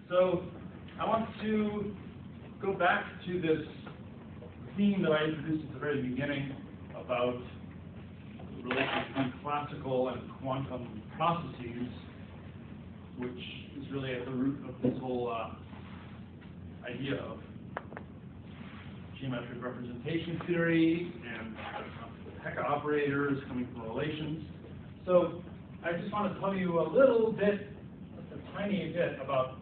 So I want to go back to this theme that I introduced at the very beginning about the relation between classical and quantum processes, which is really at the root of this whole idea of geometric representation theory and Hecke operators coming from relations. So I just want to tell you a little bit, just a tiny bit, about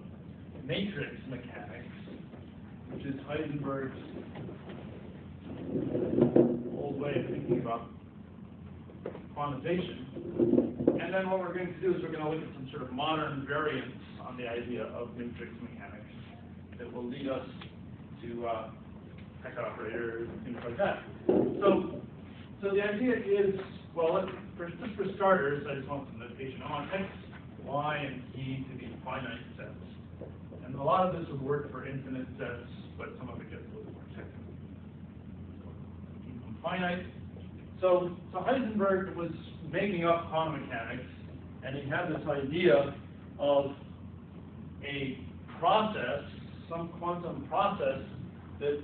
matrix mechanics, which is Heisenberg's old way of thinking about quantization. And then what we're going to do is we're going to look at some sort of modern variants on the idea of matrix mechanics that will lead us to Hecke operators and things like that. So the idea is, well, just for starters, I just want some notation. I want X, Y, and Z to be finite sets. And a lot of this would work for infinite sets, but some of it gets a little more technical. Finite. So Heisenberg was making up quantum mechanics, and he had this idea of a process, some quantum process, that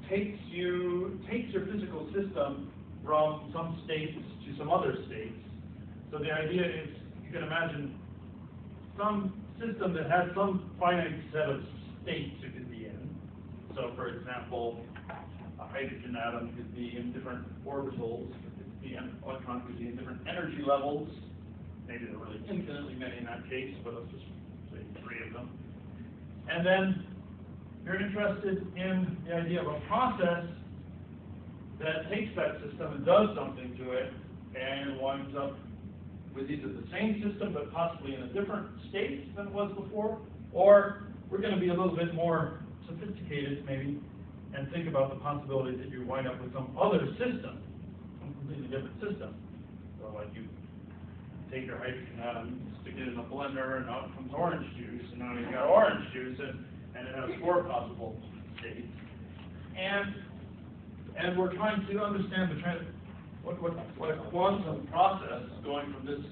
takes your physical system from some states to some other states. So the idea is, you can imagine some system that has some finite set of states it could be in. So for example, a hydrogen atom could be in different orbitals, an electron could be in different energy levels. Maybe there are really infinitely many in that case, but let's just say 3 of them. And then you're interested in the idea of a process that takes that system and does something to it and winds up with either the same system but possibly in a different state than it was before, or we're going to be a little bit more sophisticated maybe and think about the possibility that you wind up with some other system, some completely different system. So like you take your hydrogen atom, stick it in a blender, and out comes orange juice, and now you've got orange juice, and it has 4 possible states. And we're trying to understand what a quantum process going from this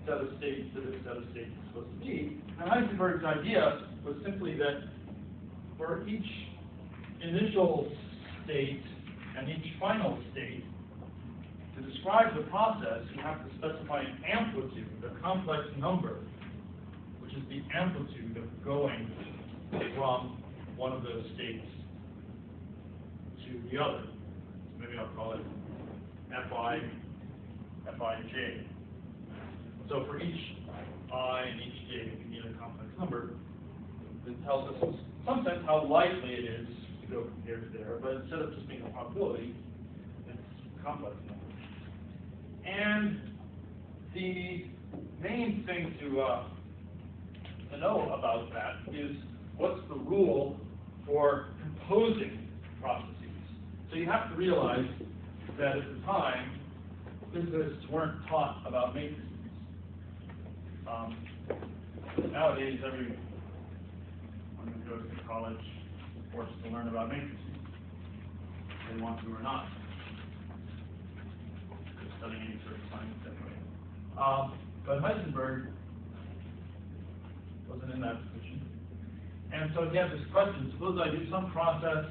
set of states to this set of states is supposed to be. And Heisenberg's idea was simply that for each initial state and each final state, to describe the process, you have to specify an amplitude, a complex number, which is the amplitude of going from one of those states to the other. So maybe I'll call it Fij. So for each I and each j, we need a complex number. It tells us in some sense how likely it is to go from here to there, but instead of just being a probability, it's a complex number. And the main thing to know about that is what's the rule for composing processes. So you have to realize that at the time, physicists weren't taught about matrices. Nowadays, everyone who goes to college is forced to learn about matrices. They want to or not. They're studying any sort of science anyway. But Heisenberg wasn't in that position. And so he had this question: suppose I do some process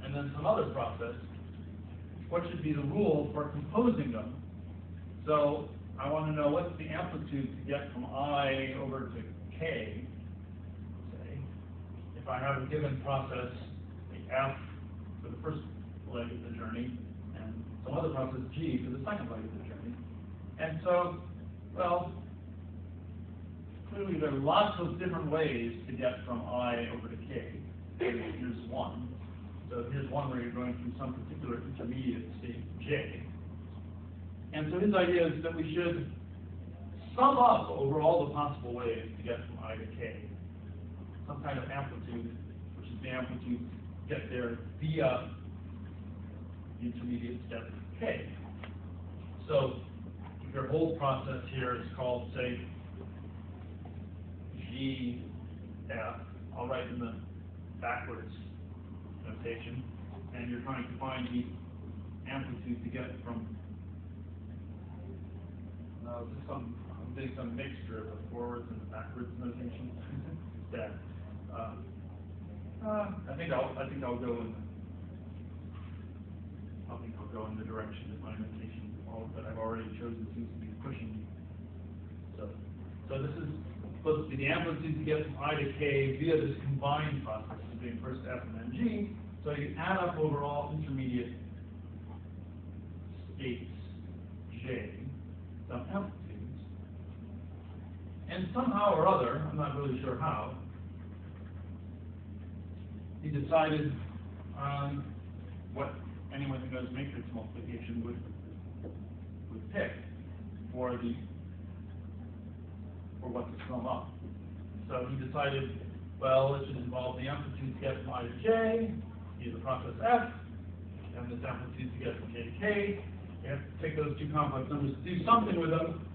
and then some other process. What should be the rule for composing them? So I want to know what's the amplitude to get from I over to K, say, if I have a given process, the F for the first leg of the journey, and some other process, G, for the second leg of the journey. And so, well, clearly there are lots of different ways to get from I over to K. Here's one. So here's one where you're going through some particular intermediate state, J. And so his idea is that we should sum up over all the possible ways to get from I to K some kind of amplitude, which is the amplitude to get there via the intermediate step K. So if your whole process here is called, say, GF, I'll write in the backwards notation, and you're trying to find the amplitude to get from using some mixture of the forwards and the backwards notation. That I think I'll go in the direction that my notation that I've already chosen seems to be pushing me. So this is supposed to be the amplitude to get from I to K via this combined process of being first F and then G. So you add up over all intermediate states J, some amplitudes, and somehow or other, I'm not really sure how, he decided on what anyone who knows matrix multiplication would pick for what to sum up. So he decided, well, it should involve the amplitude to get from I to J, via the process F, and this amplitude to get from J to K. You have to take those two complex numbers to do something with them.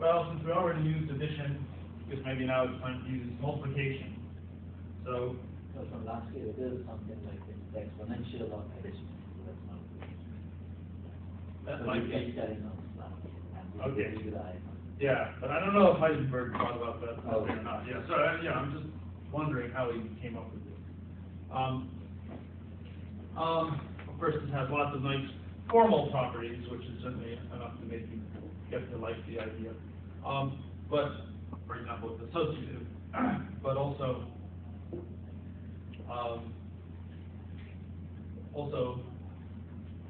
Well, since we already used addition, I guess maybe now it's time to use multiplication. So from last year, it is something like the exponential of addition. That might be. Okay. Okay. Yeah, but I don't know if Heisenberg thought about that or not. Yeah, so I'm just wondering how he came up with this. Of course, it has lots of nice formal properties, which is certainly enough to make you get to like the idea. But, for example, it's associative, but also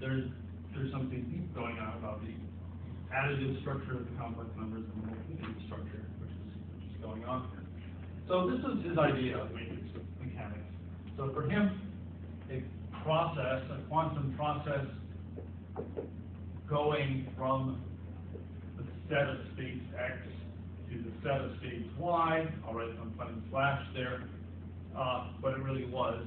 there's something deep going on about the additive structure of the complex numbers and the multiplicative structure, which is going on here. So this is his idea of matrix mechanics. So for him, a quantum process going from the set of states X to the set of states Y, I'll write some funny slash there, what it really was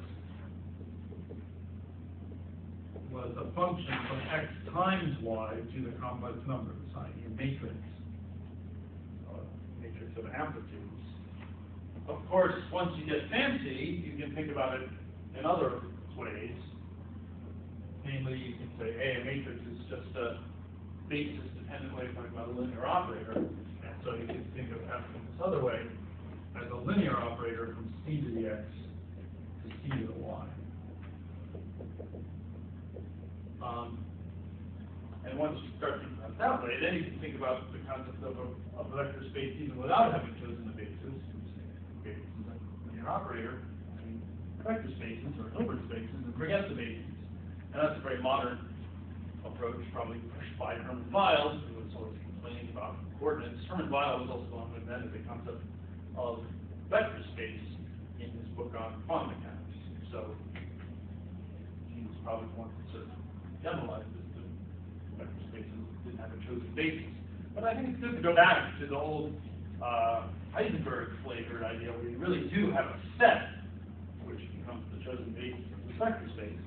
a function from X times Y to the complex numbers, i.e. a matrix of amplitudes. Of course, once you get fancy, you can think about it in other ways. Namely, you can say, hey, a matrix is just a basis-dependent way of talking about a linear operator. And so you can think of F in this other way as a linear operator from C to the X to C to the Y. And once you start thinking about it that way, then you can think about the concept of a vector space even without having chosen the basis. Okay, this is a linear operator between vector spaces or Hilbert spaces, and forget the bases. And that's a very modern approach, probably pushed by Hermann Weyl, who was always complaining about coordinates. Hermann Weyl was also the one who invented the concept of vector space in his book on quantum mechanics. So he was probably the one who sort of generalized this to vector spaces, didn't have a chosen basis. But I think it's good to go back to the old Heisenberg flavored idea where you really do have a set which becomes the chosen basis of the vector space.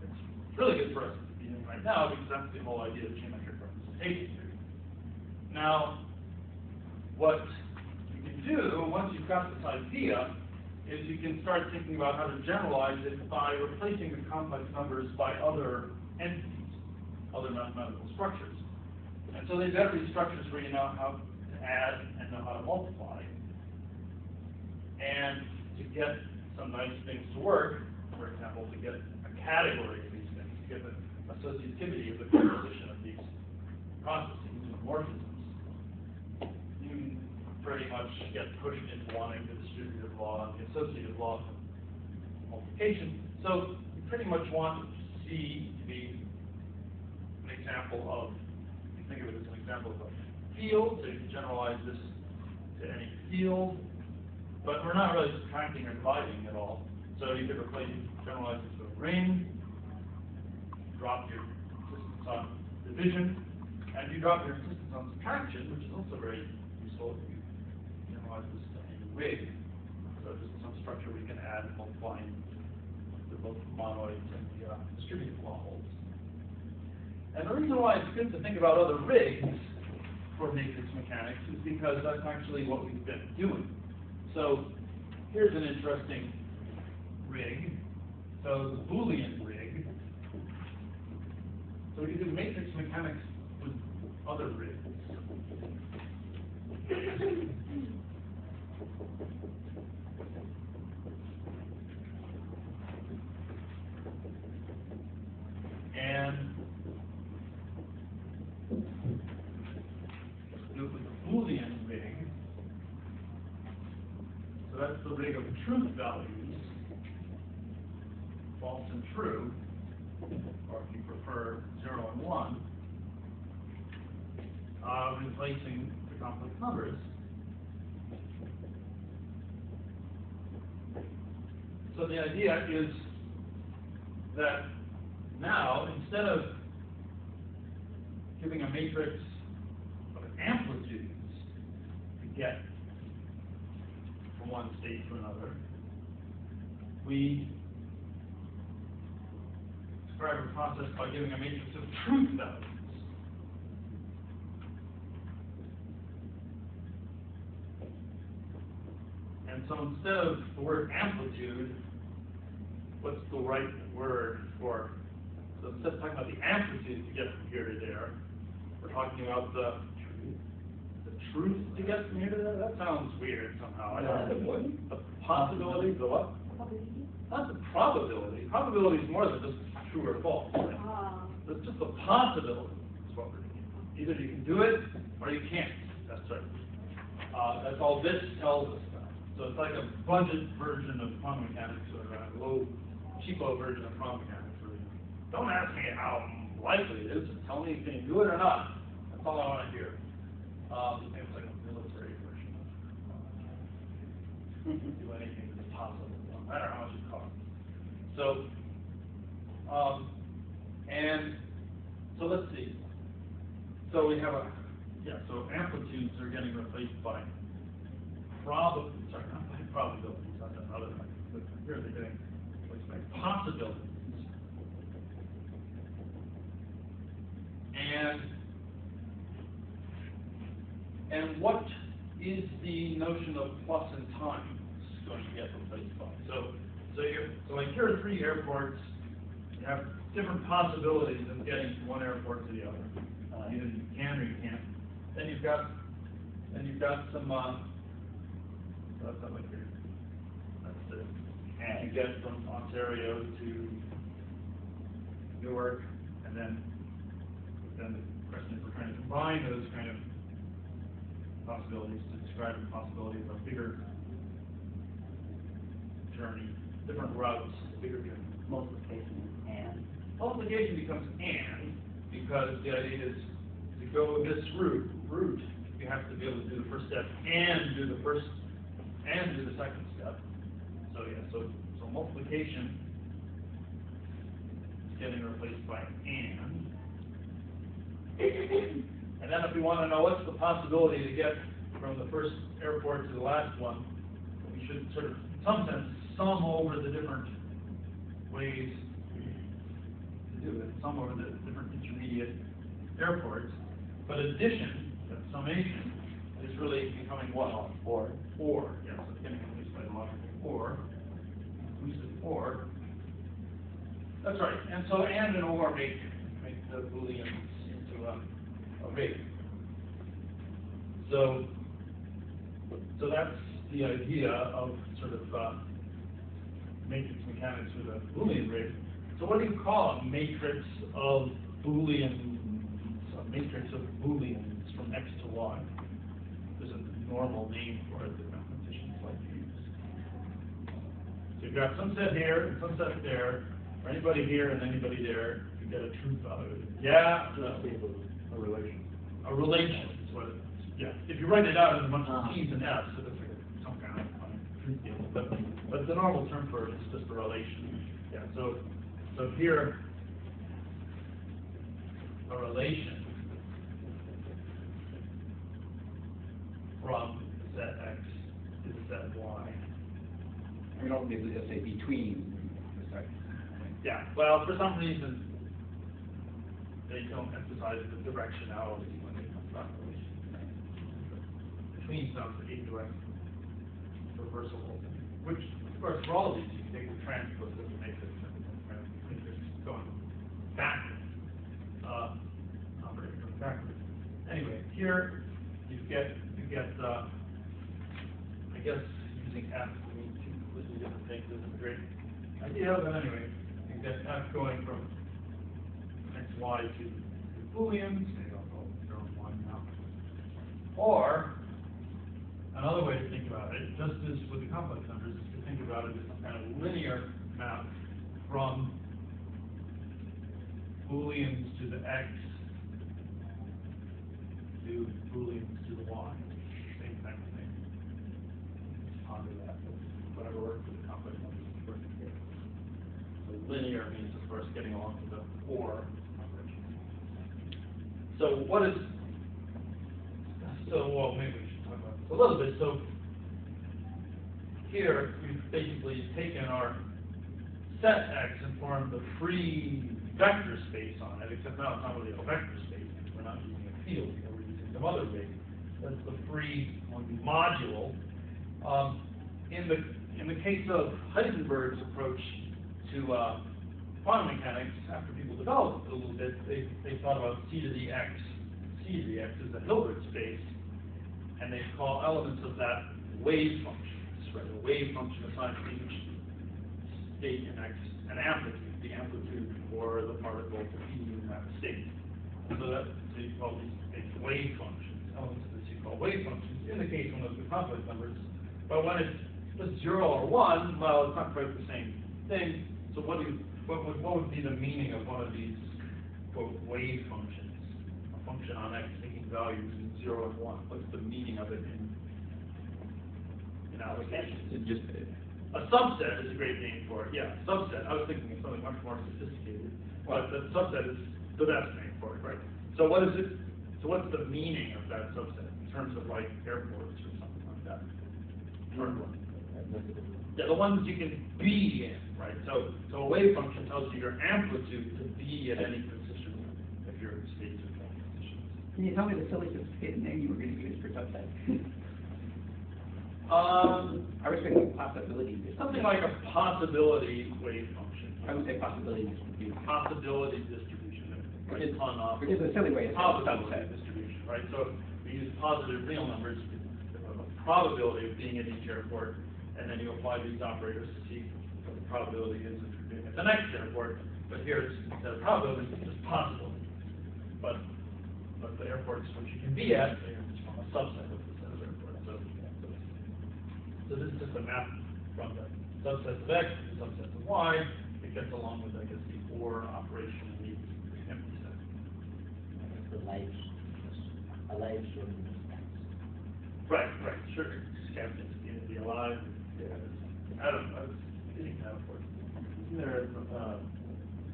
It's really good for us to be doing right now because that's the whole idea of geometric representation theory. Now, what you can do once you've got this idea is you can start thinking about how to generalize it by replacing the complex numbers by other entities, other mathematical structures. And so they've got these structures where you know how to add and know how to multiply. And to get some nice things to work, for example, to get a category of these things, to get the associativity of the composition of these processes or morphisms, you pretty much get pushed into wanting the distributive law and the associative law of multiplication. So you pretty much want C to be an example of, you think of it as an example of a field, so you can generalize this to any field, but we're not really subtracting or dividing at all. So you could generalize it to a ring, drop your insistence on division, and you drop your insistence on subtraction, which is also very useful if you generalize this to any wig. So just some structure we can add and multiply the both monoids and the distributive law holds. And the reason why it's good to think about other rigs for matrix mechanics is because that's actually what we've been doing. So here's an interesting rig. So the Boolean rig. So we can do matrix mechanics with other rigs. And let's do it with the Boolean rig. So that's the rig of truth values, false and true, or if you prefer 0 and 1, replacing the complex numbers. So the idea is that now, instead of giving a matrix of amplitudes to get from one state to another, we describe a process by giving a matrix of truth values. And so instead of the word amplitude, what's the right word for? So instead of talking about the amplitude to get from here to there, we're talking about the truth to get from here to there? That sounds weird somehow. I don't know. The possibility, the what? Not the probability. Probability is more than just true or false. Right? It's just the possibility is what we're doing. Either you can do it or you can't. That's right. That's all this tells us about. So it's like a budget version of quantum mechanics, or a low, cheapo version of quantum mechanics. Don't ask me how likely it is. Just tell me, can you do it or not? That's all I want to hear. It's like a military version. Do anything that's possible, no matter how much it costs. So, and so let's see. So we have so amplitudes are getting replaced by probabilities. Sorry, not by probabilities. That's another thing. But here they're getting replaced by possibilities. And what is the notion of plus and time going to get replaced by? So like here are 3 airports. You have different possibilities of getting from one airport to the other. Either you can or you can't. Then you've got some. That's not like here. That's it. And you get from Ontario to Newark, and then the question is we're trying to combine those kind of possibilities to describe the possibility of a bigger journey, different routes, bigger journey. Multiplication and. Multiplication becomes and, because the idea is to go this route, you have to be able to do the first step and do the second step. So yeah, so multiplication is getting replaced by and. And then if we want to know what's the possibility to get from the first airport to the last one, we should sort of, in some sense, sum over the different ways to do it, sum over the different intermediate airports. But addition, that summation, is really becoming what? Or. Yes, it's getting replaced by the logical or, inclusive or. That's right. And so and or make the Booleans into a rig. So that's the idea of sort of matrix mechanics with a Boolean rig. So what do you call a matrix of Booleans? A matrix of Booleans from X to Y. There's a normal name for it that mathematicians like to use. So you've got some set here and some set there, or anybody here and anybody there. You get a truth value. Yeah. A relation. A relation is what it is. Yeah. If you write it out in a bunch of T's and F's, so it's like some kind of truth deal. But the normal term for it is just a relation. Yeah. So here, a relation from set X to set Y. We don't need to just say between. Yeah. Well, for some reason, they don't emphasize the directionality when they talk about relations. Between sounds like indirect reversible, which, of course, for all of these, you can take the transpose of the matrix and matrix going backwards, operating going backwards. Anyway, here you get guess using f to mean two completely different things isn't a great idea, but anyway, you get f going from x, y to Booleans. Maybe I'll call it 0 and 1 now. Or, another way to think about it, just as with the complex numbers, is to think about it as some kind of linear map from Booleans to the x to Booleans to the y. Same kind of thing. Ponder that. Whatever works with the complex numbers works here. So linear means, of course, getting along to the or operation. So what is, well, maybe we should talk about this a little bit. So here, we've basically taken our set X and formed the free vector space on it, except now it's not really a vector space, because we're not using a field here, we're using some other way. That's the free module. In the case of Heisenberg's approach to quantum mechanics, after people developed it a little bit, they thought about C to the X. C to the X is a Hilbert space, and they call elements of that wave functions, right? A wave function assigns to each state in X an amplitude, the amplitude for the particle to be in that state. So you call these wave functions, elements of this you call wave functions, in the case of the complex numbers. But when it's just 0 or 1, well, it's not quite the same thing. So what would be the meaning of one of these, quote, wave functions? A function on X taking values in 0 and 1. What's the meaning of it in applications? Just a subset is a great name for it. Yeah, subset. I was thinking of something much more sophisticated. But the subset is the best name for it, right? So what is it? So what's the meaning of that subset in terms of like airports or something like that? Yeah, the ones you can be in, right? So a wave function tells you your amplitude to be at any position if your states are no positions. Can you tell me the silly sophisticated name you were going to use for subset? I was thinking possibility. Something like a possibility wave function. I would say possibility distribution. Possibility distribution. Which is a silly way to say probability distribution, right? So we use positive real numbers, you have a probability of being at each airport, and then you apply these operators to see what the probability is if you're being at the next airport. But here, instead of probability, it's just possibility. But the airports which you can be at, they're just from a subset of the set of airports. So this is just a map from the subsets of X to the subsets of Y. It gets along with, I guess, the OR operation in the empty set. The live, a live stream. Right, sure. Captain's community alive. Yeah. I don't know. I was getting that for it. Isn't there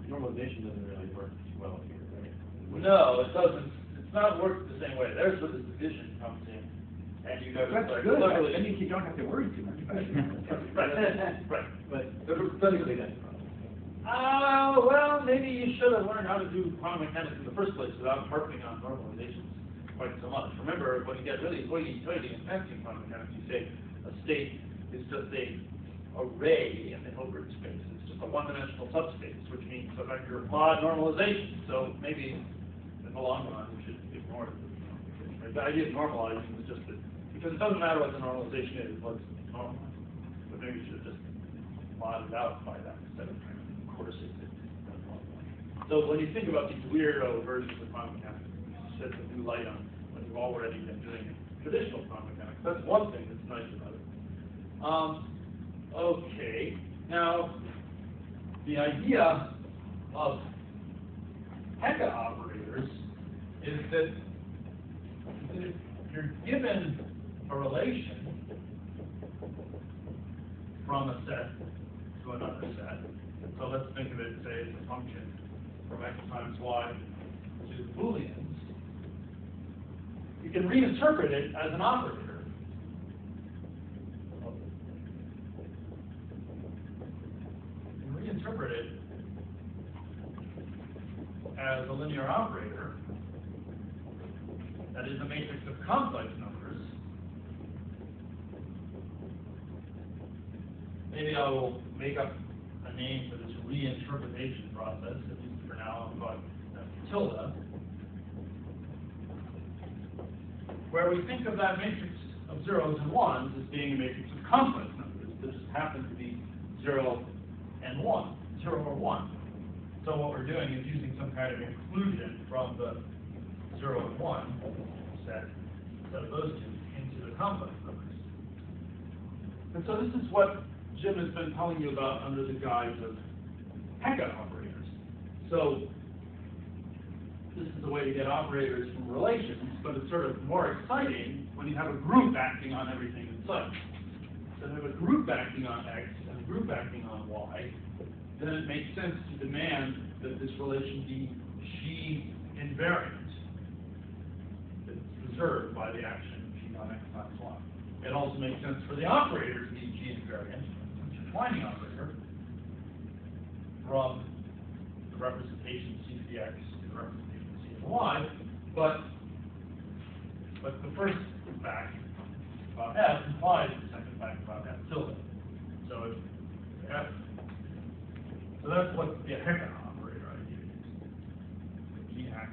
normalization doesn't really work as well here, right? No, it doesn't. It's not worked the same way. There's where the division comes in. And you got to That's good. That means you don't have to worry too much about it. Right. But physically that's Well, maybe you should have learned how to do quantum mechanics in the first place without harping on normalizations quite so much. Remember, when you get really hoity-toity and fancy in quantum mechanics, you say a state is just a array in the Hilbert space. It's just a one-dimensional subspace, which means a vector mod normalization. So maybe in the long run, we should ignore it. The idea of normalizing is just that, because it doesn't matter what the normalization is, what's normal. But maybe we should have just mod it out by that instead of trying to coerce it. So when you think about these weirdo versions of quantum mechanics, you shed some new light on what you've already been doing in traditional quantum mechanics. That's one thing that's nice about it. Okay, now the idea of Hecke operators is that if you're given a relation from a set to another set, so let's think of it, say, as a function from x times y to Booleans, you can reinterpret it as an operator. You can reinterpret it as a linear operator that is a matrix of complex numbers. Maybe I will make up a name for this reinterpretation process, at least for now. I'll call it tilde, where we think of that matrix of of zeros and ones as being a matrix of complex numbers. This just happens to be 0 and 1, 0 or 1. So what we're doing is using some kind of inclusion from the 0 and 1 set of those two into the complex numbers. And so this is what Jim has been telling you about under the guise of Hecke operators. So this is a way to get operators from relations, but it's sort of more exciting when you have a group acting on everything in sight. So if you have a group acting on X and a group acting on Y, then it makes sense to demand that this relation be G invariant. It's preserved by the action G on X times Y. It also makes sense for the operator to be G invariant, the intertwining operator, from the representation C to the X to the representation C to the Y, but the first fact about F implies the second fact about F tilde. So if F, so that's what the Hecke operator idea is. G acts,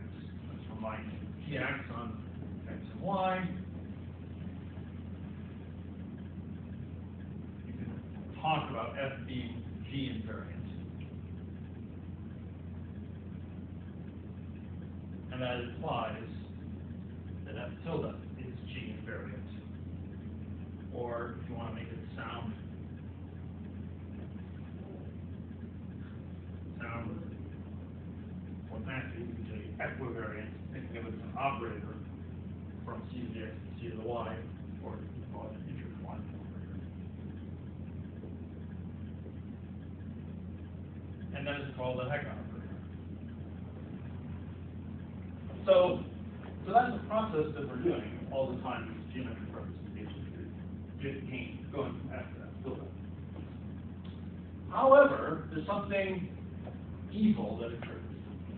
let's remind you, G acts on X and Y. You can talk about F being G invariant. And that implies that F tilde is G invariant. Or if you want to make it sound more fancy, you can say equivariant, thinking of it as an operator from C to the X to C to the Y, or you can call it an intertwining operator. And that is called a Hecke operator. So that's the process that we're doing all the time with geometric representation. Going from F to F tilde. However, there's something evil that occurs.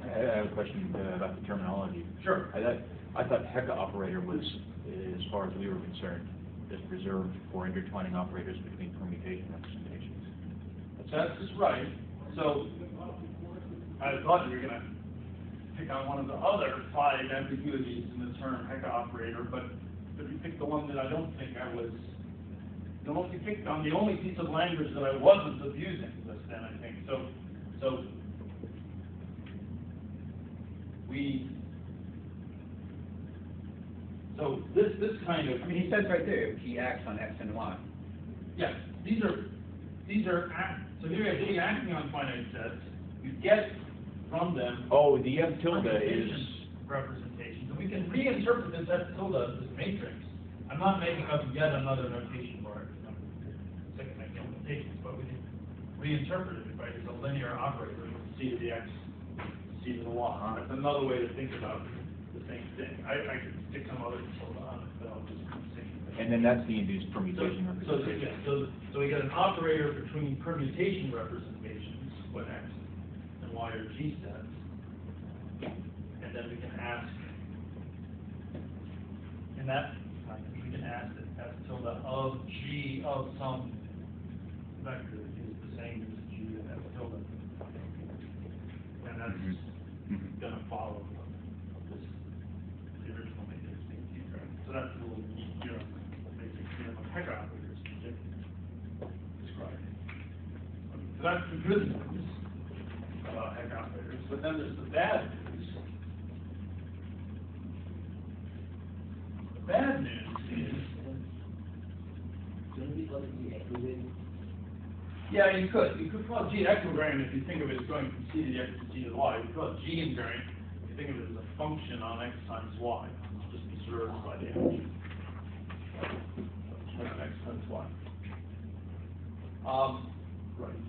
I have a question about the terminology. Sure. I thought Hecke operator was, as far as we were concerned, just reserved for intertwining operators between permutation representations. That's just right. So I thought you were going to pick on one of the other 5 ambiguities in the term Hecke operator, but you picked the one that I don't think I was. You picked on the only piece of language that I wasn't abusing just then, I think. So this kind of, I mean, he says right there, G acts on X and Y. yes, these are so here you have G acting on finite sets. You get from them. Oh, the F tilde is representations, and we can reinterpret this F tilde as this matrix. I'm not making up yet another notation for it. Second notations, but we can reinterpret it, right? It's a linear operator, C to the X, C to the Y. That's another way to think about the same thing. I could stick some other tilde on it, but I'll just say. and then that's the induced permutation representation. So we get an operator between permutation representations when X and Y are G sets, and then we can ask, in that we can ask that F tilde of G of some vector is the same as G of F tilde, and that's going to follow this the original matrix being G, right? So that's a little neat theorem, basic theorem of Hecke operators described. So that's the good news about Hecke operators, but then there's the bad news. The bad news is, Shouldn't we call it the equivariant? yeah, you could call G equivariant if you think of it as going from C to the X to C to the Y. You could call it G invariant if you think of it as a function on X times Y. It's just preserved by the action on X times Y. Right.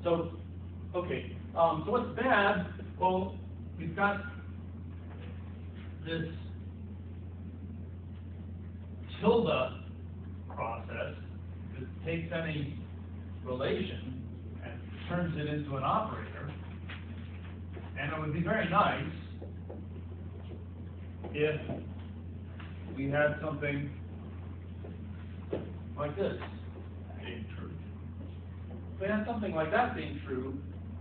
So, okay. So what's bad? Well, we've got this tilde process that takes any relation and turns it into an operator. And it would be very nice if we had something like this being true. If we had something like that being true,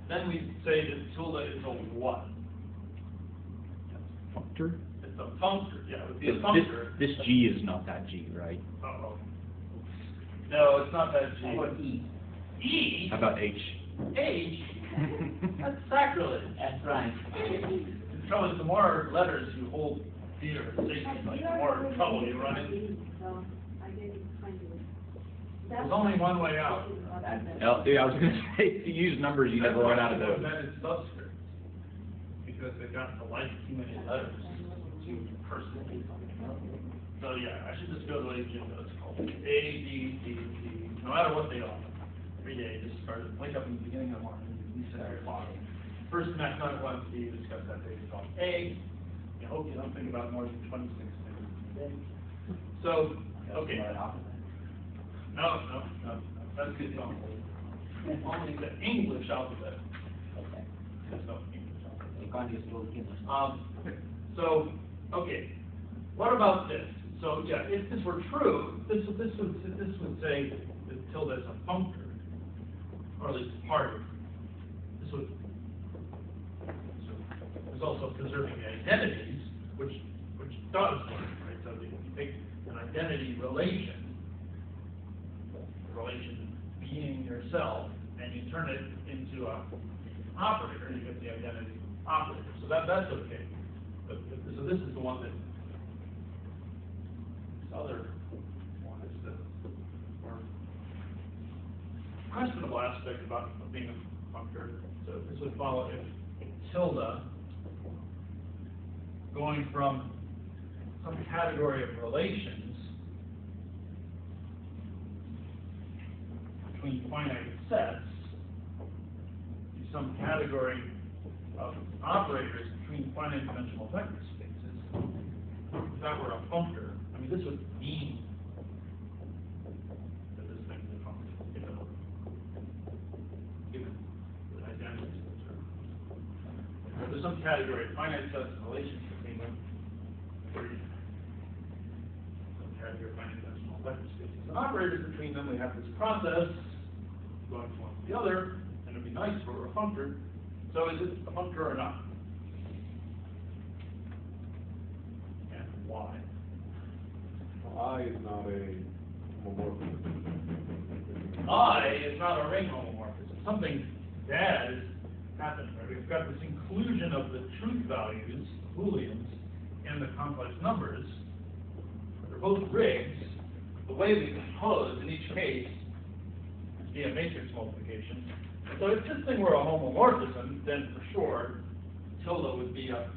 then we'd say that tilde is a what? Functor? It's a functor, yeah, it would be a This, functor. this G is not that G, right? Uh-oh. No, it's not that G. How about E? E? How about H? H? That's sacrilege. That's right. The trouble is, the more letters you hold dear, the more trouble you run into. There's only one way out. Yeah, I was gonna say, if you use numbers, you never run out of those. That is subscripts, because they've got to like too many letters to person. So yeah, I should just go the way Jim does. A, B, C, D, no matter what they are. Every day, just start, wake up in the beginning of the morning, you set your clock. First mathematical entity, discuss that data called A. I hope you don't think about more than 26 things. So, okay. No, that's good. Only the English alphabet. Okay. There's no English alphabet. You can't use those English. So, okay, what about this? So, yeah, if this were true, this would say that tilde is a functor, or at least part of it. This would, so there's also preserving the identities, which does work, right? So if you take an identity relation, the relation being yourself, and you turn it into an operator, you get the identity operator. So that's okay. So this is the one that, this other one is the more questionable aspect about being a functor. So this would follow if tilde going from some category of relations between finite sets to some category of operators between finite-dimensional vector spaces. If that were a functor, I mean, this would mean that this thing is a functor, given the identities of the term. If there's some category of finite sets and relations between them, some category of finite-dimensional vector spaces and operators between them, we have this process going from one to the other, and it would be nice for a functor. So is it a functor or not? And why? I is not a homomorphism. I is not a ring homomorphism. Something bad is happening, right? We've got this inclusion of the truth values, Booleans, in the complex numbers. They're both rigs. The way we compose in each case is via matrix multiplication. So if this thing were a homomorphism, then for sure, tilde would be a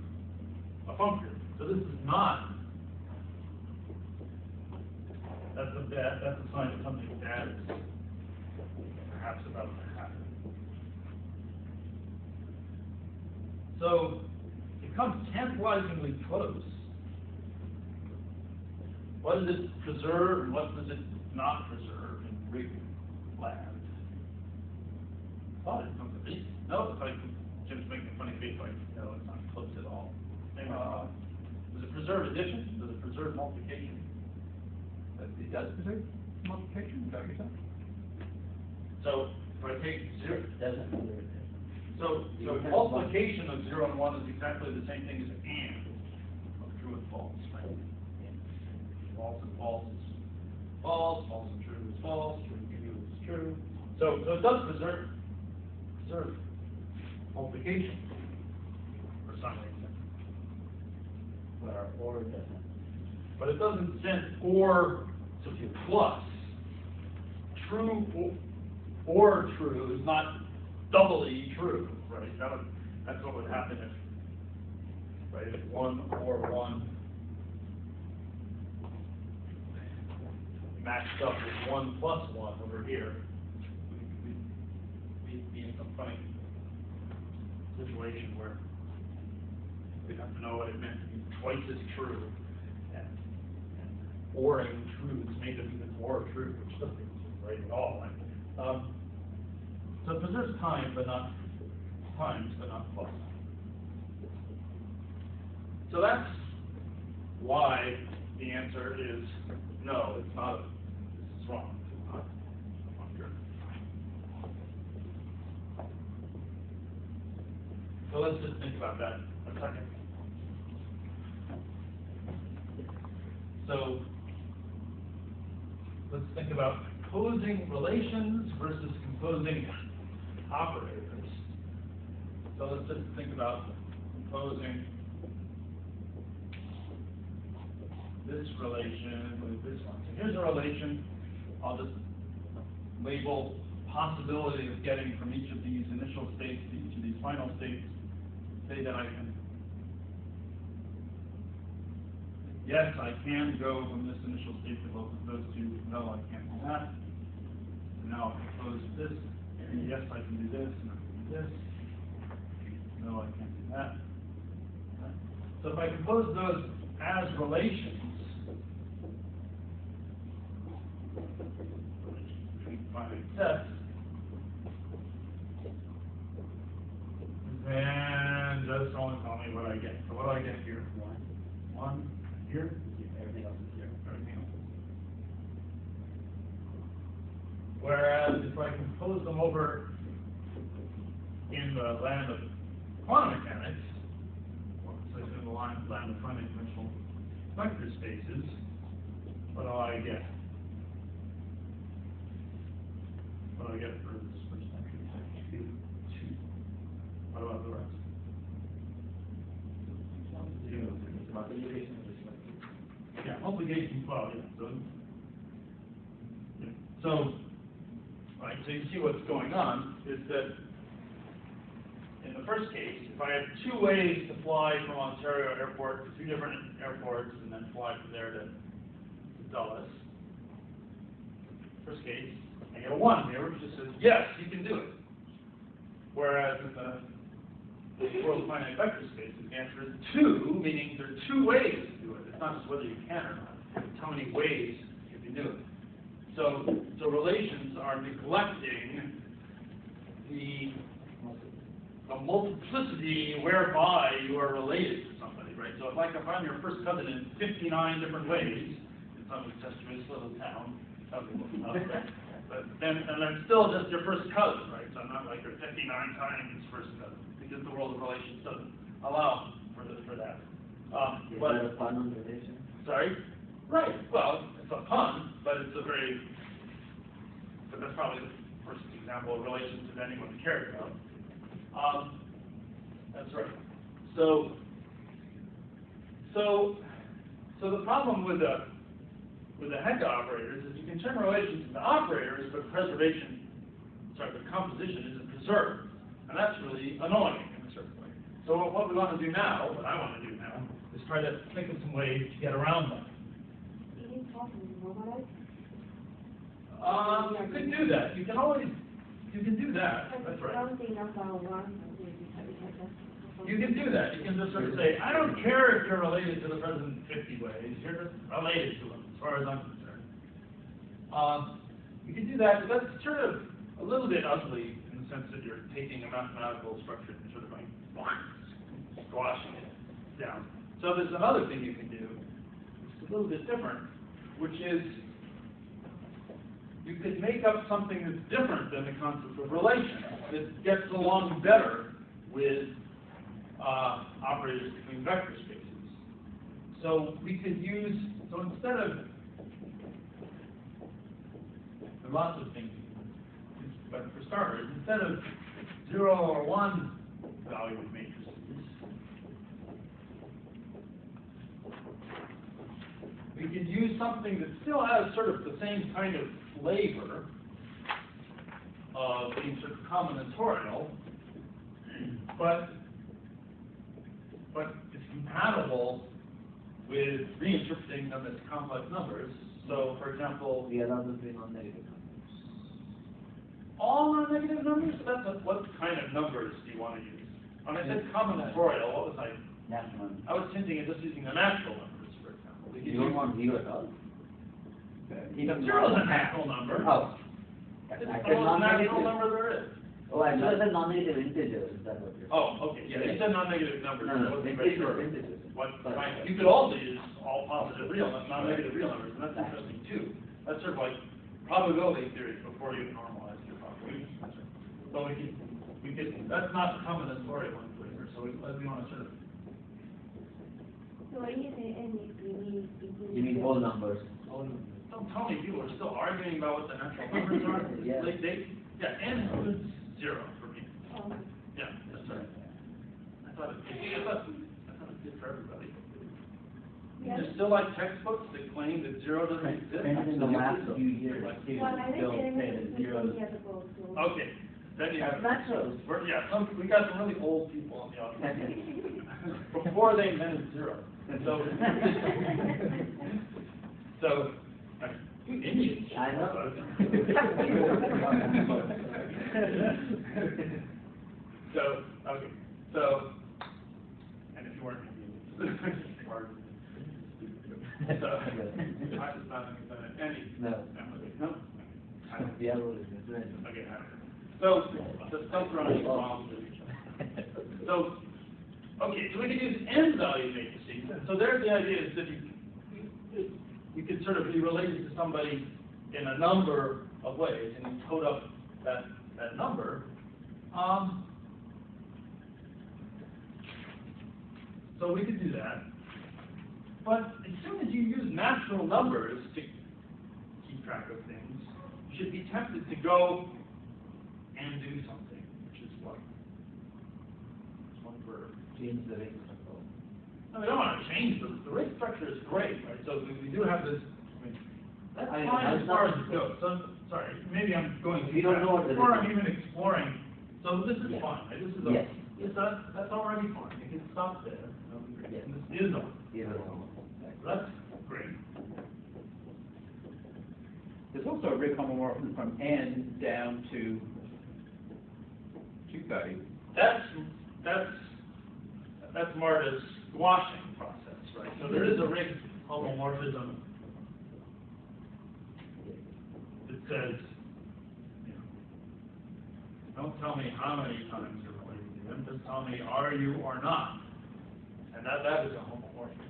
functor. So this is not. That's a sign that something bad is perhaps about to happen. So it comes tantalizingly close. What does it preserve and what does it not preserve in rig lab? Thought it comes at least. No, it's like Jim's making a funny face like, no, it's not close at all. Does it preserve addition? Does it preserve multiplication? It does preserve multiplication, is that what you're saying? So if I take zero, Doesn't matter. so multiplication of 0 and 1 is exactly the same thing as and of true and false, right? False and false is false, false and true is false, true and true is true. So it does preserve multiplication for some reason. But our or doesn't. But it doesn't send or to plus. True or true is not doubly true, right? That's what would happen if 1 or 1 matched up with 1 plus 1 over here. We'd be in some funny situation where we'd have to know what it meant to be twice as true. And oring truths made them even more true, which doesn't seem right at all. So it preserves times, but not plus. So that's why the answer is no, it's not. This is wrong. It's not a functor. So let's just think about that a second. let's think about composing relations versus composing operators. So let's just think about composing this relation with this one. So here's a relation. I'll just label possibility of getting from each of these initial states to each of these final states. Say that I can, yes, I can go from this initial state to both of those two. No, I can't do that. And now I'll compose this. And yes, I can do this, and I can do this. No, I can't do that. Okay. So if I compose those as relations, finite sets, then just only tell me what I get. So what do I get here? One here. Everything else is 0. Everything else. Whereas if I compose them over in the land of quantum mechanics, or say in the land of finite-dimensional vector spaces, what do I get? What do I get for this first entry? 2. What about the rest? Yeah, multiplication, well, yeah. So, right, so you see what's going on is that in the first case, if I have 2 ways to fly from Ontario Airport to 2 different airports and then fly from there to Dulles, first case, I get a 1 here, which just says, yes, you can do it. Whereas in the world of finite vector spaces, the answer is 2, meaning there are 2 ways to do it. It's not just whether you can or not, it's how many ways you can do it. So relations are neglecting the multiplicity whereby you are related to somebody, right? So if I can find your first cousin in 59 different ways in some incestuous little town, that would be enough, right? But then, and I'm still just your first cousin, right? So I'm not like your 59 times first cousin, because the world of relations doesn't allow for that. Is that a fun on relation? Sorry? Right. Well, it's a pun, but it's a very, but that's probably the first example of relations that anyone cares about. That's right. So the problem with the Hecke operators is you can turn relations into operators, but the composition isn't preserved, and that's really annoying in a certain way. So what we want to do now, what I want to do now, is try to think of some ways to get around that. You could do that. You can do that. That's right. You can do that. You can just sort of say, I don't care if you're related to the president in 50 ways. You're just related to him, as far as I'm concerned. You can do that, but that's sort of a little bit ugly in the sense that you're taking a mathematical structure and sort of like squashing it down. So there's another thing you can do. It's a little bit different, which is you could make up something that's different than the concept of relation, that gets along better with operators between vector spaces. So we could use, so instead of, there are lots of things, but for starters, instead of 0 or 1 valued matrices, we could use something that still has sort of the same kind of flavor of being sort of combinatorial, but it's compatible with reinterpreting them as complex numbers. So, for example, We allow them to be non-negative numbers. all non-negative numbers? So what kind of numbers do you want to use? When I said combinatorial, what was I? Natural. I was hinting at just using the natural numbers, for example. We could You don't use- want 0 at all? Zero is a natural number. Oh. It's I the said most natural non-negative. number there is. Oh, I thought that non-negative integers, is that what you're saying? Oh, okay, yeah, you said non-negative numbers. No, I no, wasn't very integers, sure. integers. What, Sorry. right, you could also use all positive real, non-negative real numbers, and that's interesting too. That's sort of like probability theory before you normalize your probability. So we could, that's not the combinatorial one flavor, so we want to sort of, So when you say n, you mean You mean whole numbers? don't tell me people are still arguing about what the natural numbers are. Yeah. Like yeah, n includes 0 for me. Yeah, that's right. I thought it did for everybody. There's still like textbooks that claim that 0 doesn't exist. And in the last few years, too, Well, I still think say that zero is. Okay, then you have, Naturals. we got some really old people in the audience. Before they invented 0. So, you idiots. I know. Okay, and if you weren't idiots, so, I just not invented any. No. No? The other one is good. Okay, so, just don't throw any bombs at each other. So, okay, so we can use n-value matrices. So there's the idea is that you could sort of be related to somebody in a number of ways, and you code up that number. So we could do that. But as soon as you use natural numbers to keep track of things, you should be tempted to go and do something, which is what? It's one verb. Change the rate control. No, we don't want to change the rate structure is great, right? So we do have this, I mean, that's fine as far as it goes. So, sorry, maybe I'm going too You don't fast. know what the Before I'm difference even exploring, so this is Yeah. fine, right? This is Yes. that's already fine. You can stop there. Yes. And this is on. Yeah. That's great. There's also a rig homomorphism from n down to 2 value. That's Marta's squashing process, right? So there is a rig homomorphism that says, you know, don't tell me how many times you're related to them, just tell me are you or not. And that is a homomorphism.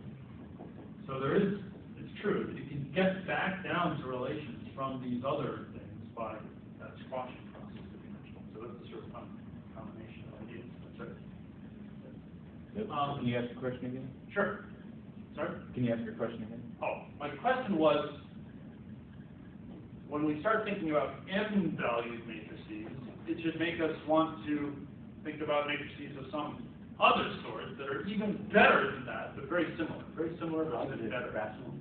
So there is, it's true, that you can get back down to relations from these other things by that squashing process that we mentioned. So that's the sort of combination of ideas. That's right. Can you ask the question again? Sure. Sorry? Can you ask your question again? Oh, my question was, when we start thinking about n-valued matrices, it should make us want to think about matrices of some other sorts that are even better than that, but very similar. Very similar, but even better. Rational.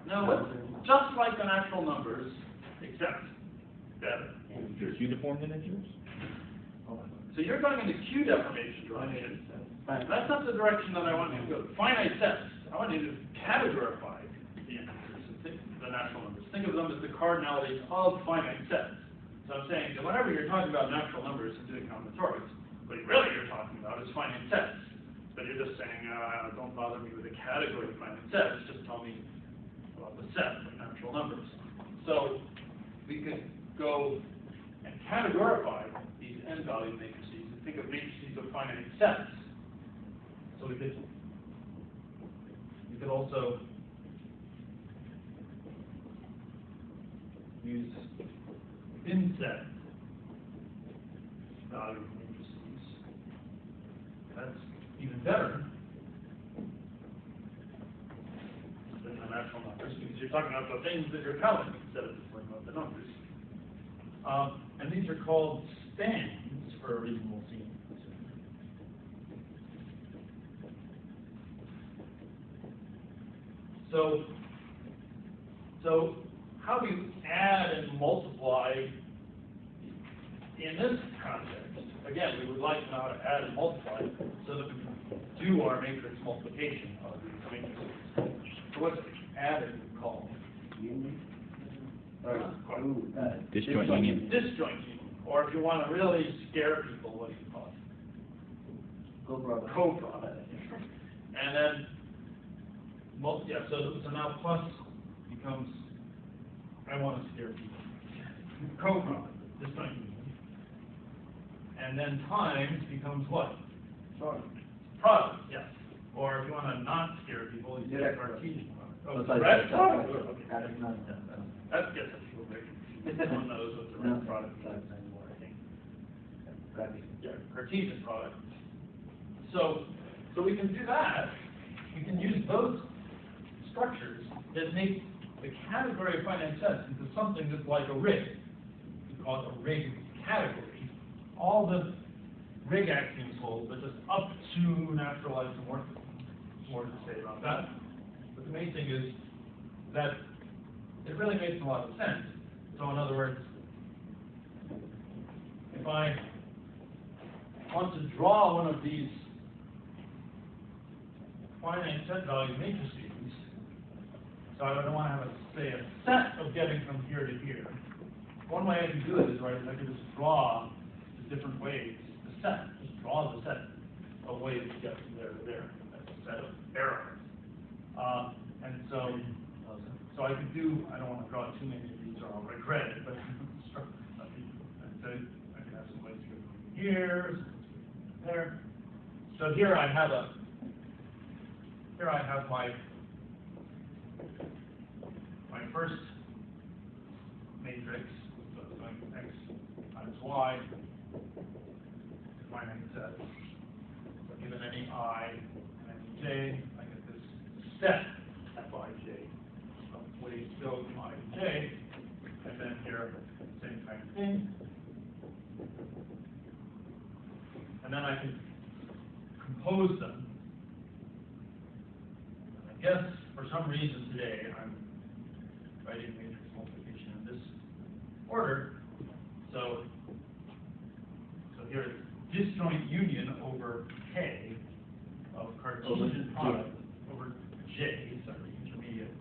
No, it's just like the natural numbers, except better. Just uniform integers? So you're going in the Q deformation direction. That's not the direction that I want you to go. Finite sets. I want you to categorify the integers, the natural numbers. Think of them as the cardinalities of finite sets. So I'm saying that whenever you're talking about natural numbers and doing combinatorics, what really you're talking about is finite sets. But you're just saying, don't bother me with the category of finite sets, just tell me about the set of natural numbers. So we could go and categorify these n-value matrices and think of matrices of finite sets. So we could also use FinSet value matrices. That's even better than the natural numbers because you're talking about the things that you're counting instead of just talking about the numbers. And these are called spans for a reason we'll see. So how do you add and multiply in this context? Again, we would like to know how to add and multiply so that we can do our matrix multiplication of these matrices. So what's added called? Union? Disjoint union. Disjoint union. Or if you want to really scare people, what do you call it? Co-product. Co-product. And then, so now plus becomes, I want to scare people. Co-product, disjoint union. And then times becomes what? Product, yes. Or if you want to not scare people, you say Cartesian product. Oh, direct product? Okay. That gets people very confused. No one knows what direct product means anymore, I think. Yeah, Cartesian product. So we can do that. We can use those structures that make the category of finite sets into something that's like a rig. We call it a rig category. All the rig axioms hold, but just up to natural isomorphism. More to say about that. But the main thing is that it really makes a lot of sense. So in other words, if I want to draw one of these finite set value matrices, so I don't want to have, say, a set of getting from here to here. One way I can do it is, right, I can just draw the different ways, the set, just draw the set of ways to get from there to there. That's a set of arrows. And so I could do, I don't want to draw too many of these or I'll regret it, but I can have some ways to go from here, there. So here I have my first matrix, so it's going from x times y, finite set. So given any I and any j, I get this set Fij of ways to go from I to j, and then here, same kind of thing. And then I can compose them. I guess for some reason today I'm writing matrix multiplication in this order. So here it's disjoint union over K of Cartesian product over J, sorry, intermediate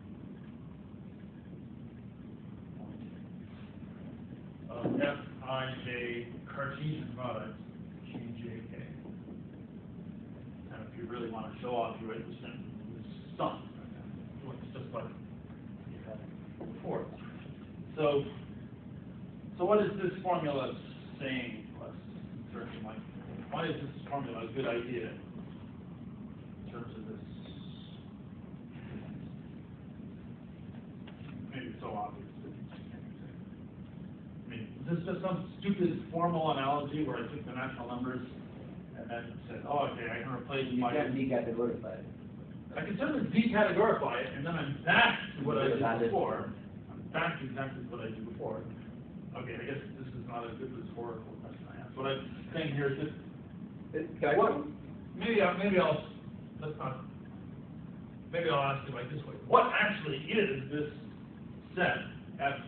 of Fij Cartesian product GJK. And if you really want to show off, you write this in sum. It's just like you had before. So what is this formula saying to us in terms of like, why is this formula a good idea in terms of this? Maybe it's so obvious that you just can't say. I mean, is this just some stupid formal analogy where I took the natural numbers and then said, oh, okay, I can replace You my... can decategorify it. I can certainly decategorify it, and then I'm back to what I did before. I'm back to exactly what I did before. Okay, I guess this is not a good rhetorical question I asked. What I'm saying here is that maybe I'll ask it like this way. What actually is this set F,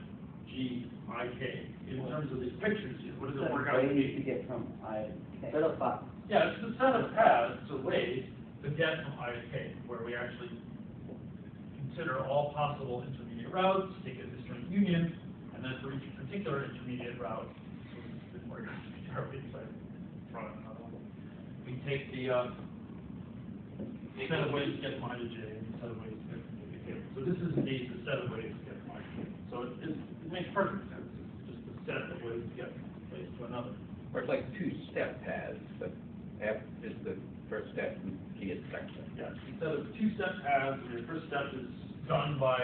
G, I, K in terms of these pictures here? What does it work out to be? To get from I to K. Set of paths. Yeah, it's the set of paths or ways to get from I to K, where we actually consider all possible intermediate routes, take a disjoint union, and then for each particular intermediate route, so this didn't work out terribly, so I brought another one. We take the set of ways to get from I to J and the set of ways to get from J to K. So this is the set of ways to get from I to K. So it makes perfect sense. It's just the set of ways to get from one place to another. Or it's like two-step paths, but F is the first step and G is the second step. Yes, instead of two-step paths, where your first step is done by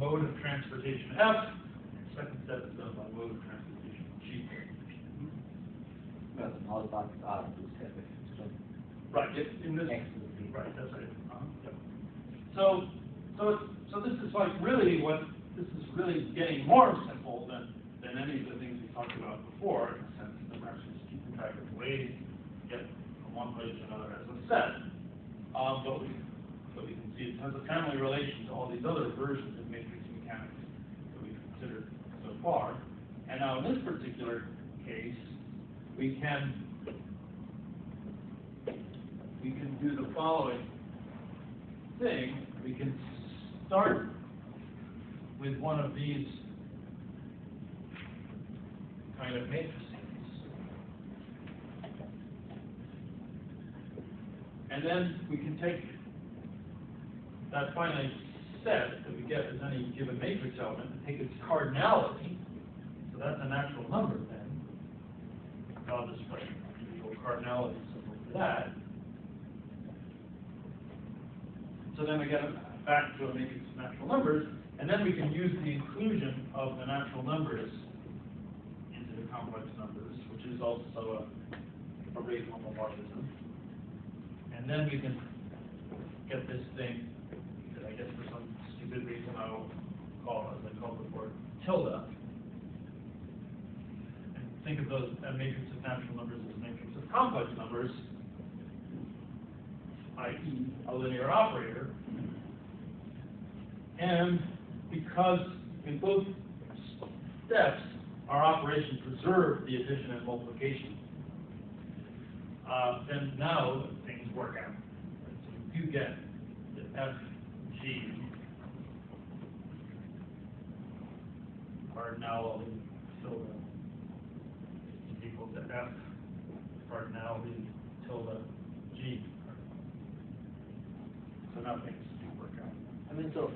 mode of transportation F, and second step is done by mode of transportation G. Well, all paths are two-step. Right, in this, X is the right, that's right. Yep. So this is like really this is really getting more simple than any of the things we talked about before, in the sense that we're actually just keeping track of ways to get from one place to another as a set. But we can see it has a family relation to all these other versions of matrix mechanics that we've considered so far. And now in this particular case, we can do the following thing. We can start with one of these kind of matrices. And then we can take that finite set that we get as any given matrix element and take its cardinality. So that's a natural number then. I'll just write the usual cardinality symbol for that. So then we get back to a matrix of natural numbers, and then we can use the inclusion of the natural numbers into the complex numbers, which is also a rate homomorphism. And then we can get this thing that I guess for some stupid reason I'll call, as I called before, tilde. And think of those a matrix of natural numbers as a matrix of complex numbers, i.e. a linear operator. And because in both steps, our operation preserved the addition and multiplication, then now things work out. So you get the FG cardinality tilde is equal to F cardinality tilde G. So now things do work out. I mean, so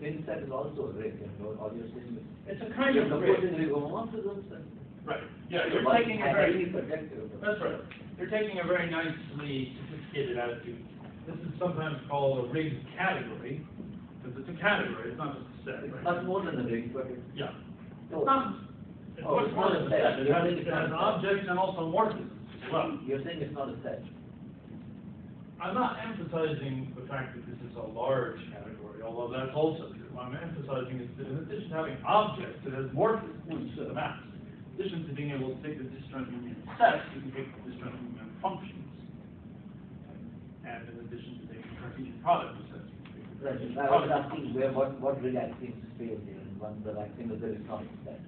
FinSpan is also a rig, and all you're saying is It's a kind of rig. isomorphisms and Right. Yeah, you're one taking a highly very projective. that's right. You're taking a very nicely sophisticated attitude. This is sometimes called a rigged category, because it's a category, it's not just a set. It's Right? not more than a rig, but it's Yeah. Oh. It's not. It's Oh, much it's more not than a a set. set. It You're has, saying it it's not has a set. objects and also morphisms as well. you're saying it's not a set. I'm not emphasizing the fact that this is a large category, although that's also true. I'm emphasizing is that in addition to having objects, it has morphisms to the maps. In addition to being able to take the disjoint union sets, you can take the disjoint union functions. And in addition to taking the Cartesian product of sets, you can Right, take the I was product. asking what rig axioms fail here, and one that axioms that there is not a set.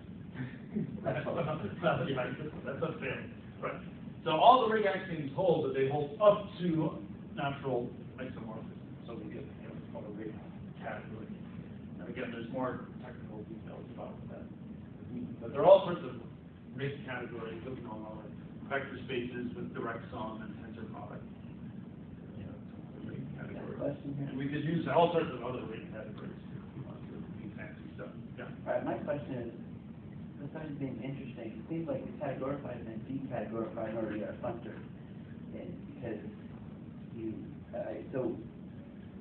That's all. That's a fail. Right. So all the rig axioms hold, but they hold up to natural isomorphism. So we get what's called a rig category. And again, there's more technical details about that. But there are all sorts of rig categories that we know about, like vector spaces with direct sum and tensor product. You know, it's a rig category. Question here. And we could use all sorts of other rig categories if we want to do fancy stuff. Yeah. All right, my question is, besides being interesting, it seems like the categorified and decategorified already are functor. And because you, so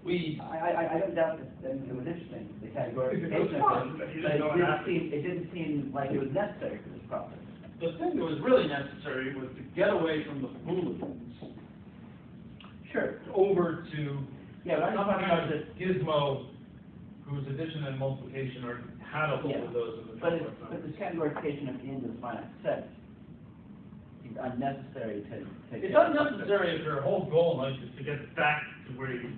I don't doubt that it was interesting, the categorification of it, but it didn't seem like it was necessary for this process. The thing that was really necessary was to get away from the hooligans Sure. over to Yeah, but I'm some talking kind about of gizmo whose addition and multiplication are compatible Yeah. with those of the But complex but numbers. this categorification of the end of the finite set is unnecessary to It's unnecessary if your whole goal in life is to get back to where you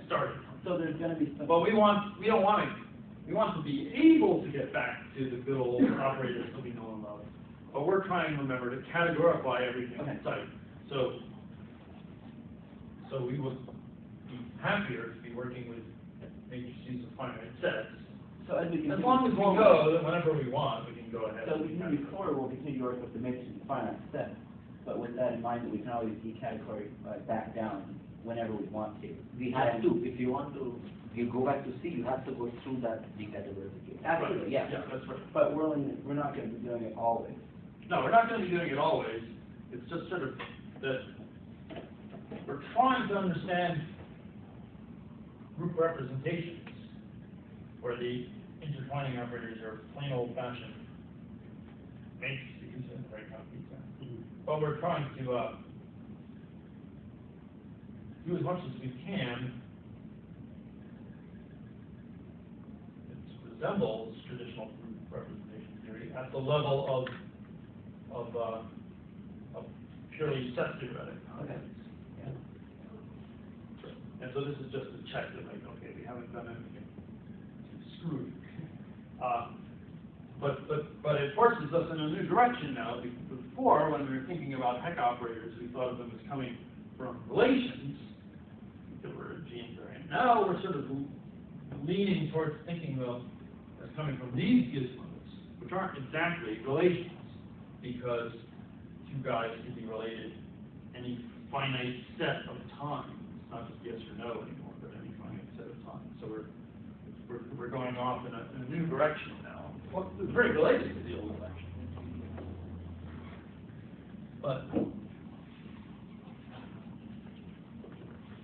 started from. So there's gonna be some. But we want to be able to get back to the good old operators that we know and love. But we're trying, remember, to categorify everything Okay. in sight. So we would be happier to be working with matrices of finite sets. So as we continue. As long as we go, then whenever we want, we can go ahead. So and we continue forward, we'll continue to work with the matrices of finite set, but with that in mind, that we can always decategorize back down whenever we want to. We have to, if you want to, you go back to C, you have to go through that decategorification. Absolutely, yeah. Yeah, that's right. But we're not gonna be doing it always. No, we're not going to be doing it always. It's just sort of that we're trying to understand group representations where the intertwining operators are plain old-fashioned matrices in a very concrete sense. But we're trying to do as much as we can that resembles traditional group representation theory at the level of purely set theoretic concepts. Yeah. And so this is just a check that, like, okay, we haven't done anything screwed. But it forces us in a new direction now. Before, when we were thinking about Hecke operators, we thought of them as coming from relations that were G invariant. Now we're sort of leaning towards thinking of them as coming from these gizmos, which aren't exactly relations, because two guys can be related any finite set of time. It's not just yes or no anymore, but any finite set of time. So we're going off in a new direction now. Well, it's very related to the old direction. But it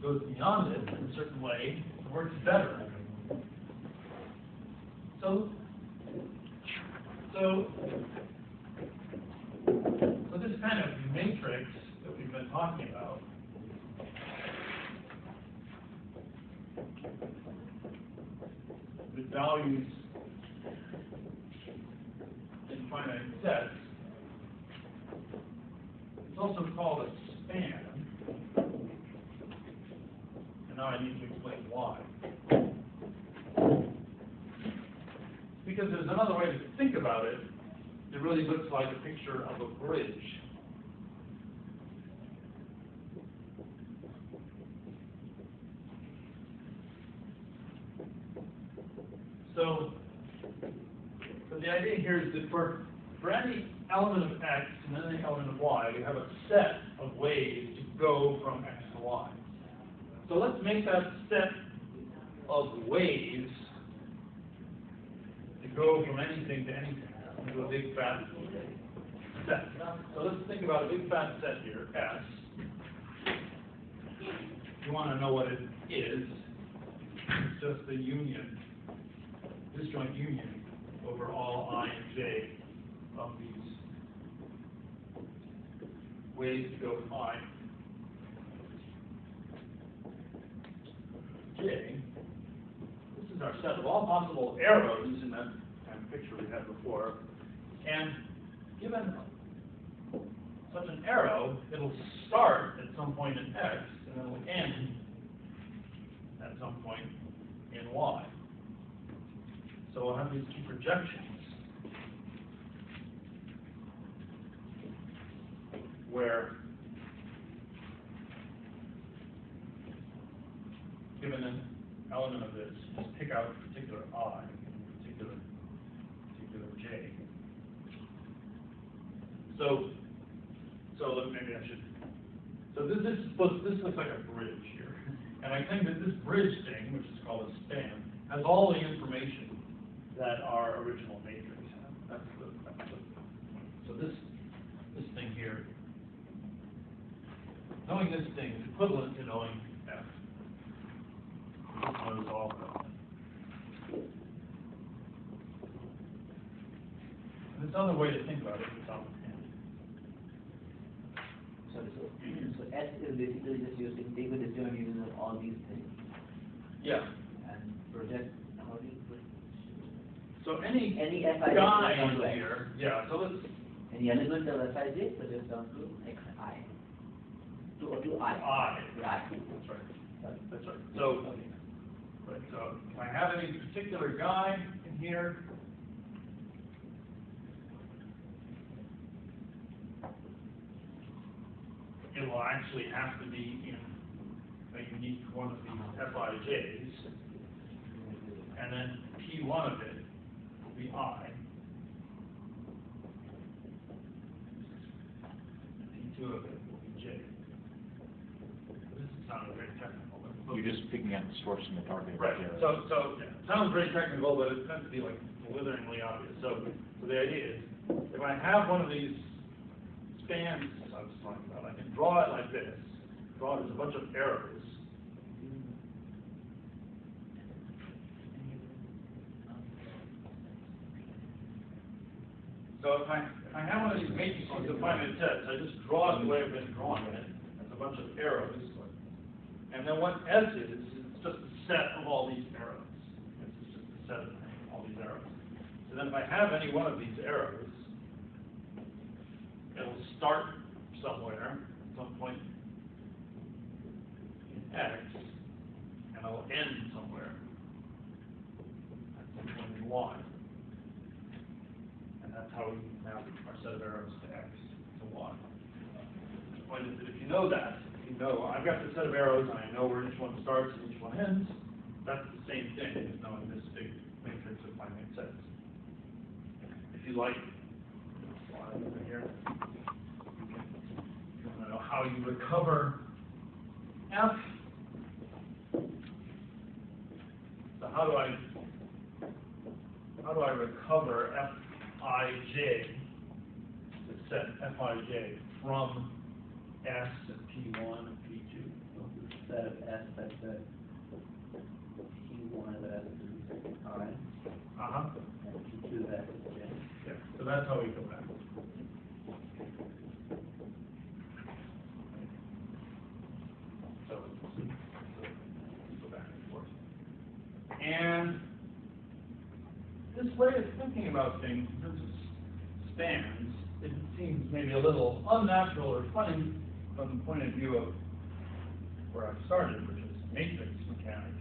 goes beyond it in a certain way, it works better. So this kind of matrix that we've been talking about values in finite sets. It's also called a span. And now I need to explain why. Because there's another way to think about it. It really looks like a picture of a bridge. So the idea here is that for any element of x and any element of y, we have a set of ways to go from x to y. So let's make that set of ways to go from anything to anything into a big fat set. So let's think about a big fat set here, S. You want to know what it is. It's just the union, disjoint union over all I and j of these ways to go from I to j. This is our set of all possible arrows in that kind of picture we had before. And given such an arrow, it'll start at some point in x, and it'll end at some point in y. So we'll have these two projections where, given an element of this, just pick out a particular I, particular j. So maybe I should. So this looks like a bridge here, and I think that this bridge thing, which is called a span, has all the information that our original matrix had. So this thing here, knowing this thing is equivalent to knowing f. This knows all of that. And this other way to think about it is on the hand. Sorry, so S is basically just using take the disjoint union of all these things. Yeah. And project how do you put So any Fi guy down to X. here, yeah. So let's. Any element of Fij projects down to Xi. To I. I. Yeah. That's right. Sorry. That's right. So, right, so if I have any particular guy in here, it will actually have to be in a unique one of these Fij's, and then P1 of it will be I, P2 of it will be J. This is sounding very technical. But You're just picking out the source and the target. right. There. So yeah, it sounds very technical, but it tends to be like blitheringly obvious. So the idea is, if I have one of these spans I was talking about, I can draw it like this. Draw it as a bunch of arrows. So if I have one of these matrices of finite sets, I just draw it the way I've been drawing it. It's a bunch of arrows. And then what S is, it's just a set of all these arrows. It's just a set of all these arrows. So then if I have any one of these arrows, it'll start somewhere, at some point in X, and it'll end somewhere at some point in Y. And that's how we map our set of arrows to X to Y. The point is that if you know that, if you know I've got this set of arrows and I know where each one starts and each one ends, that's the same thing as knowing this big matrix of finite sets. If you like, slide over here. You want to know how you recover F. So how do I recover Fij, the set Fij from S and P1 and P2? Set of S that's the P1 of S is I, and P2 of S is J. Yeah, so that's how we go back. So we go back and forth. And terms of spans, it seems maybe a little unnatural or funny from the point of view of where I started, which is matrix mechanics.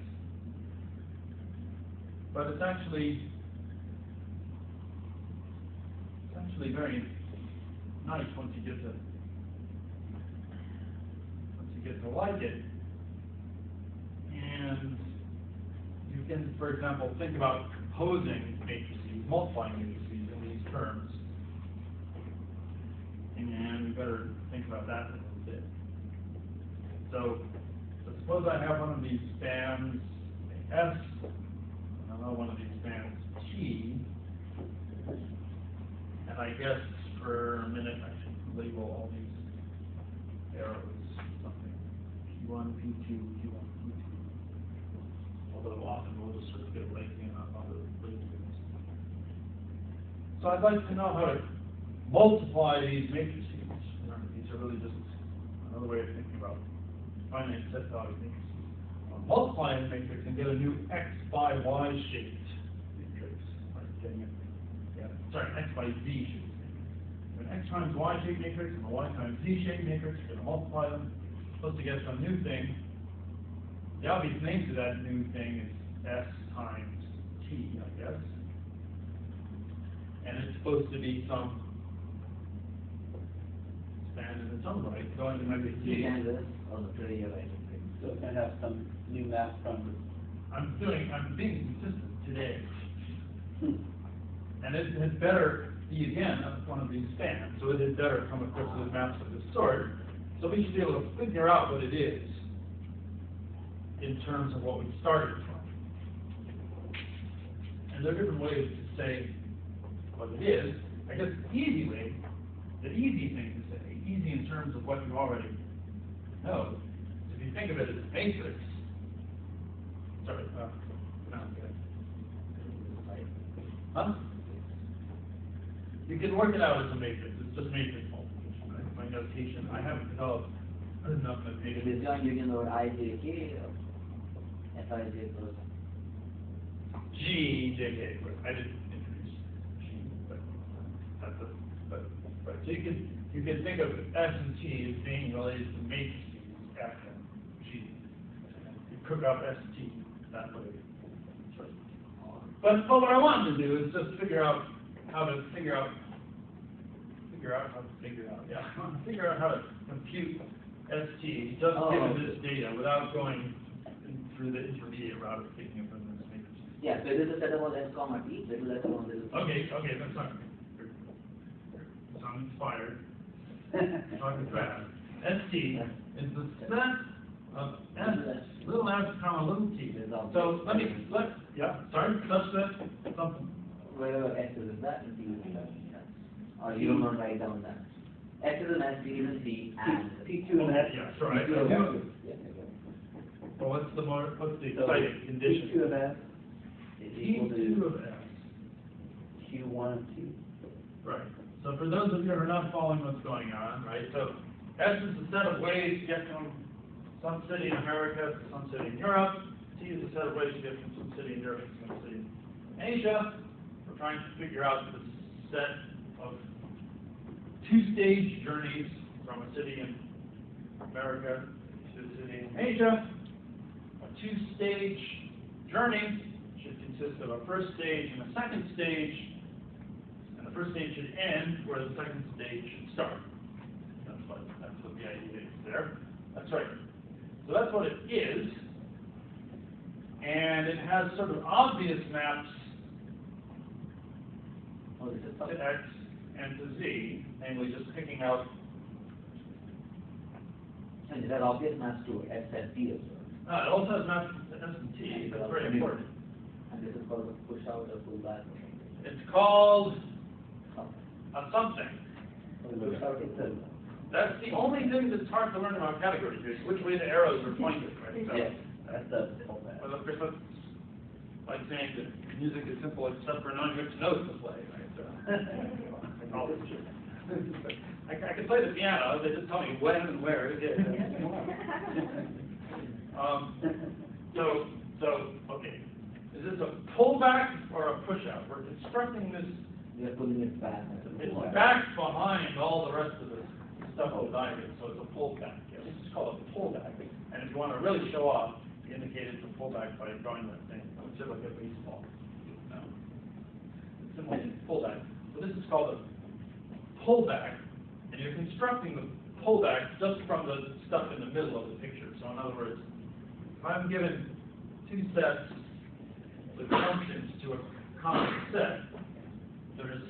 But it's actually very nice once you get to like it. And you can, for example, think about composing matrices, multiplying matrices in these terms. And we better think about that a little bit. So suppose I have one of these spans S, and another one of these spans T, and I guess for a minute I should label all these arrows something. P1, P2, P1, P2. Although often we'll just sort of get lazy enough on the labels. So I'd like to know how to multiply these matrices. Remember, these are really just another way of thinking about finite set value matrices. I'll multiply a matrix and get a new x by y shaped matrix. Like getting it, sorry, x by z shaped matrix. An x times y shaped matrix and a y times z shaped matrix, you're going to multiply them. Supposed to get some new thing. The obvious name to that new thing is S times T, I guess. And it's supposed to be some span in its own right, going to matrix T. On the pretty right. So it's going to have some new map from. I'm being consistent today. And it had better be again one of these spans. So it had better come across with maps of this sort. So we should be able to figure out what it is in terms of what we started from. And there are different ways to say what it is. I guess the easy way, the easy thing to say, easy in terms of what you already know, is if you think of it as a matrix. Sorry, no, okay. Huh? You can work it out as a matrix. It's just matrix multiplication, right? My notation, I haven't developed enough notation. It is going using the word ijk or Fij plus G, JK, but I didn't introduce G, but that's right. So you can think of S and T as being related to matrices F and G. You cook up S and T that way. But what I wanted to do is just figure out how to compute ST just given this data without going through the intermediate route of taking it from this matrix. yeah, so this is set up on S comma T, this is set up on this. Okay, that's fine. So I'm inspired. Talking fast. ST is the set of S, little s, comma, little t. So such that something. Wherever X is in that and T is in that. Or you don't want to write down that. X is in S, T is in T, and P2 and S. Yeah, right. Well, what's the exciting condition? P2 of S is equal P2 to of S. Q1 of T. Right. So for those of you who are not following what's going on, right, so S is a set of ways to get from some city in America to some city in Europe. T is a set of ways to get from some city in Europe to some city in Asia. We're trying to figure out this set of two-stage journeys from a city in America to a city in Asia. A two-stage journey should consist of a first stage and a second stage. And the first stage should end where the second stage should start. That's what the idea is there. That's right. So that's what it is. And it has sort of obvious maps to X and to Z, namely just picking out. and there are obvious maps to S and T as well. It also has maps to S and T. That's very important. And this is called a push out or pull back. It's called a something. Push out itself. That's the only thing that's hard to learn about category theory, which way the arrows are pointed, right? So, Yeah. That's the whole map. well, of course, that's like saying that music is simple except for knowing which notes to play, right? So, I can play the piano, they just tell me when and where it is. Okay. Is this a pullback or a push out? We're constructing this We are pulling it back. It's back behind all the rest of the stuff in the diagram, so it's a pullback. Yeah, this is called a pullback. And if you want to really show off, you indicate it's a pullback by drawing that thing. It should look like a baseball. No. It's simply a pullback. So this is called a pullback, and you're constructing the pullback just from the stuff in the middle of the picture. So in other words, if I'm given two sets with functions to a common set, there's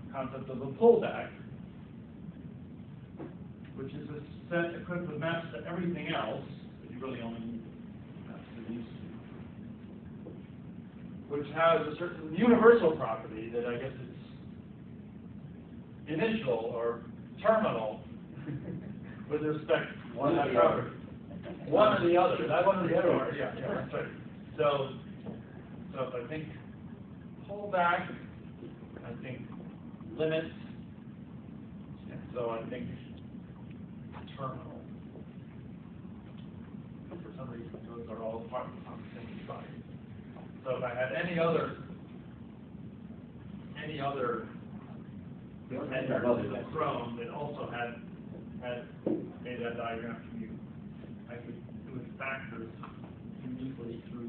the concept of a pullback, which is a set equipped with maps to everything else, but you really only need maps to these two, which has a certain universal property that I guess it's initial or terminal with respect to that property. One or the other. That's one or the other. Yeah, that's right. So if I think pullback, I think limit, and so I think terminal. For some reason, those are all part on the same side. So if I had any other vendor to the throne that also had made that diagram commute, I could do its factors uniquely through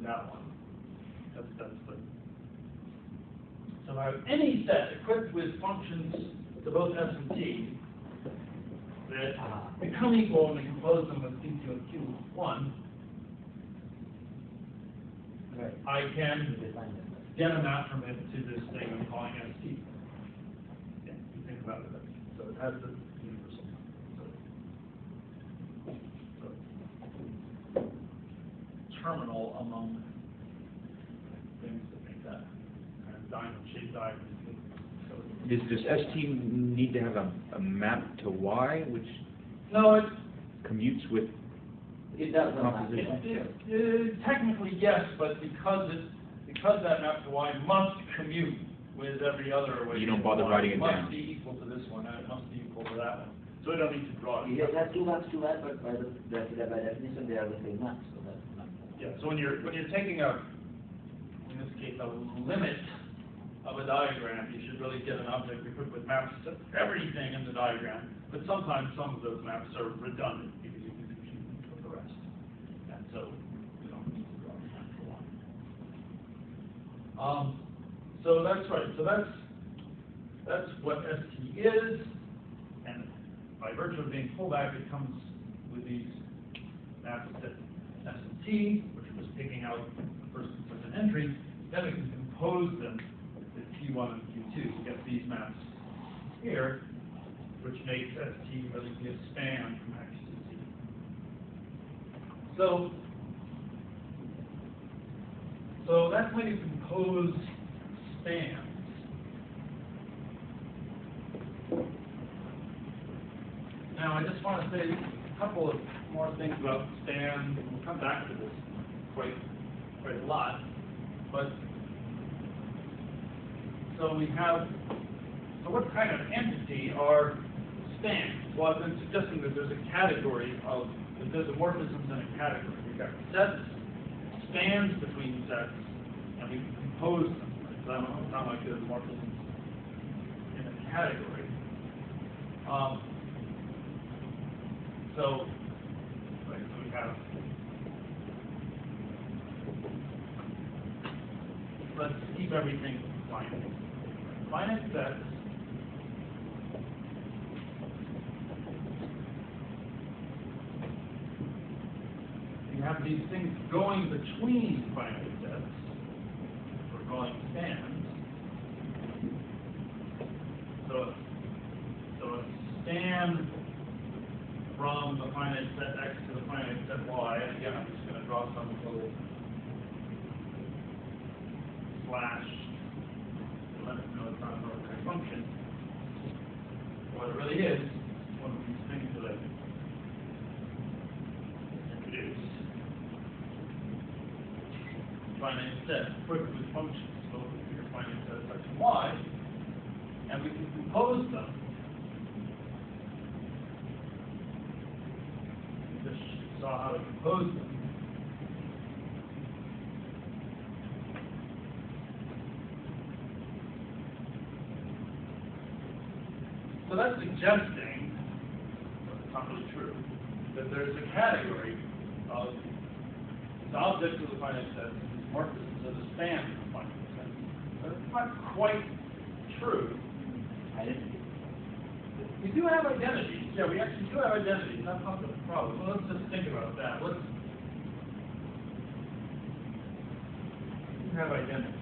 that one. That's the. So I have any set equipped with functions to both S and T that become equal when we compose them with P2 and Q1. Right. I can get a map from it to this thing I'm calling ST. Yeah, you think about it. So it has the universal. So terminal among things that make that kind of diamond-shaped diagram. So Does ST need to have a map to Y, which no, commutes with It does not. composition? technically yes, but because that map to Y must commute with every other way. You don't bother writing it down. It must be equal to this one, and it must be equal to that one. So we don't need to draw it. It has two maps to Y, but by definition they are the same maps. So that's not. Yeah. So when you're taking in this case, a limit of a diagram, you should really get an object equipped with maps to everything in the diagram. But sometimes some of those maps are redundant because you can compute them with the rest. And so you don't need to draw the map for one. So that's right. So that's what ST is, and by virtue of being pullback, it comes with these maps to S and T, which was picking out the first consistent entry. Then we can compose them with P1 and P2 to get these maps here, which makes ST really be a span from X to Z. So that's how you compose spans. Now I just want to say a couple of more things about spans. We'll come back to this quite a lot. But so what kind of entity are spans? Well, I've been suggesting that there's a category that there's morphisms in a category. We've got sets, spans between sets, and we can compose them. Right? So that would sound like there's morphisms in a category. So we have, let's keep everything finite. Finite sets you have these things going between finite sets. We're calling spans. So a span from the finite set X to the finite set Y, and again, I'm just going to draw some little slash to let us know it's not an arbitrary function. What it really is one of these things that I introduced. Finite set equipped with functions, both of your finite set X and Y, and we can compose them. Just saw how to compose them. So that's suggesting, but it's not really true, that there's a category of the objects of the finite set, these morphisms of the span of the finite set. But it's not quite true. Identity. We do have identities. Yeah, we actually do have identities. That's not the problem. So let's just think about that. We have identities.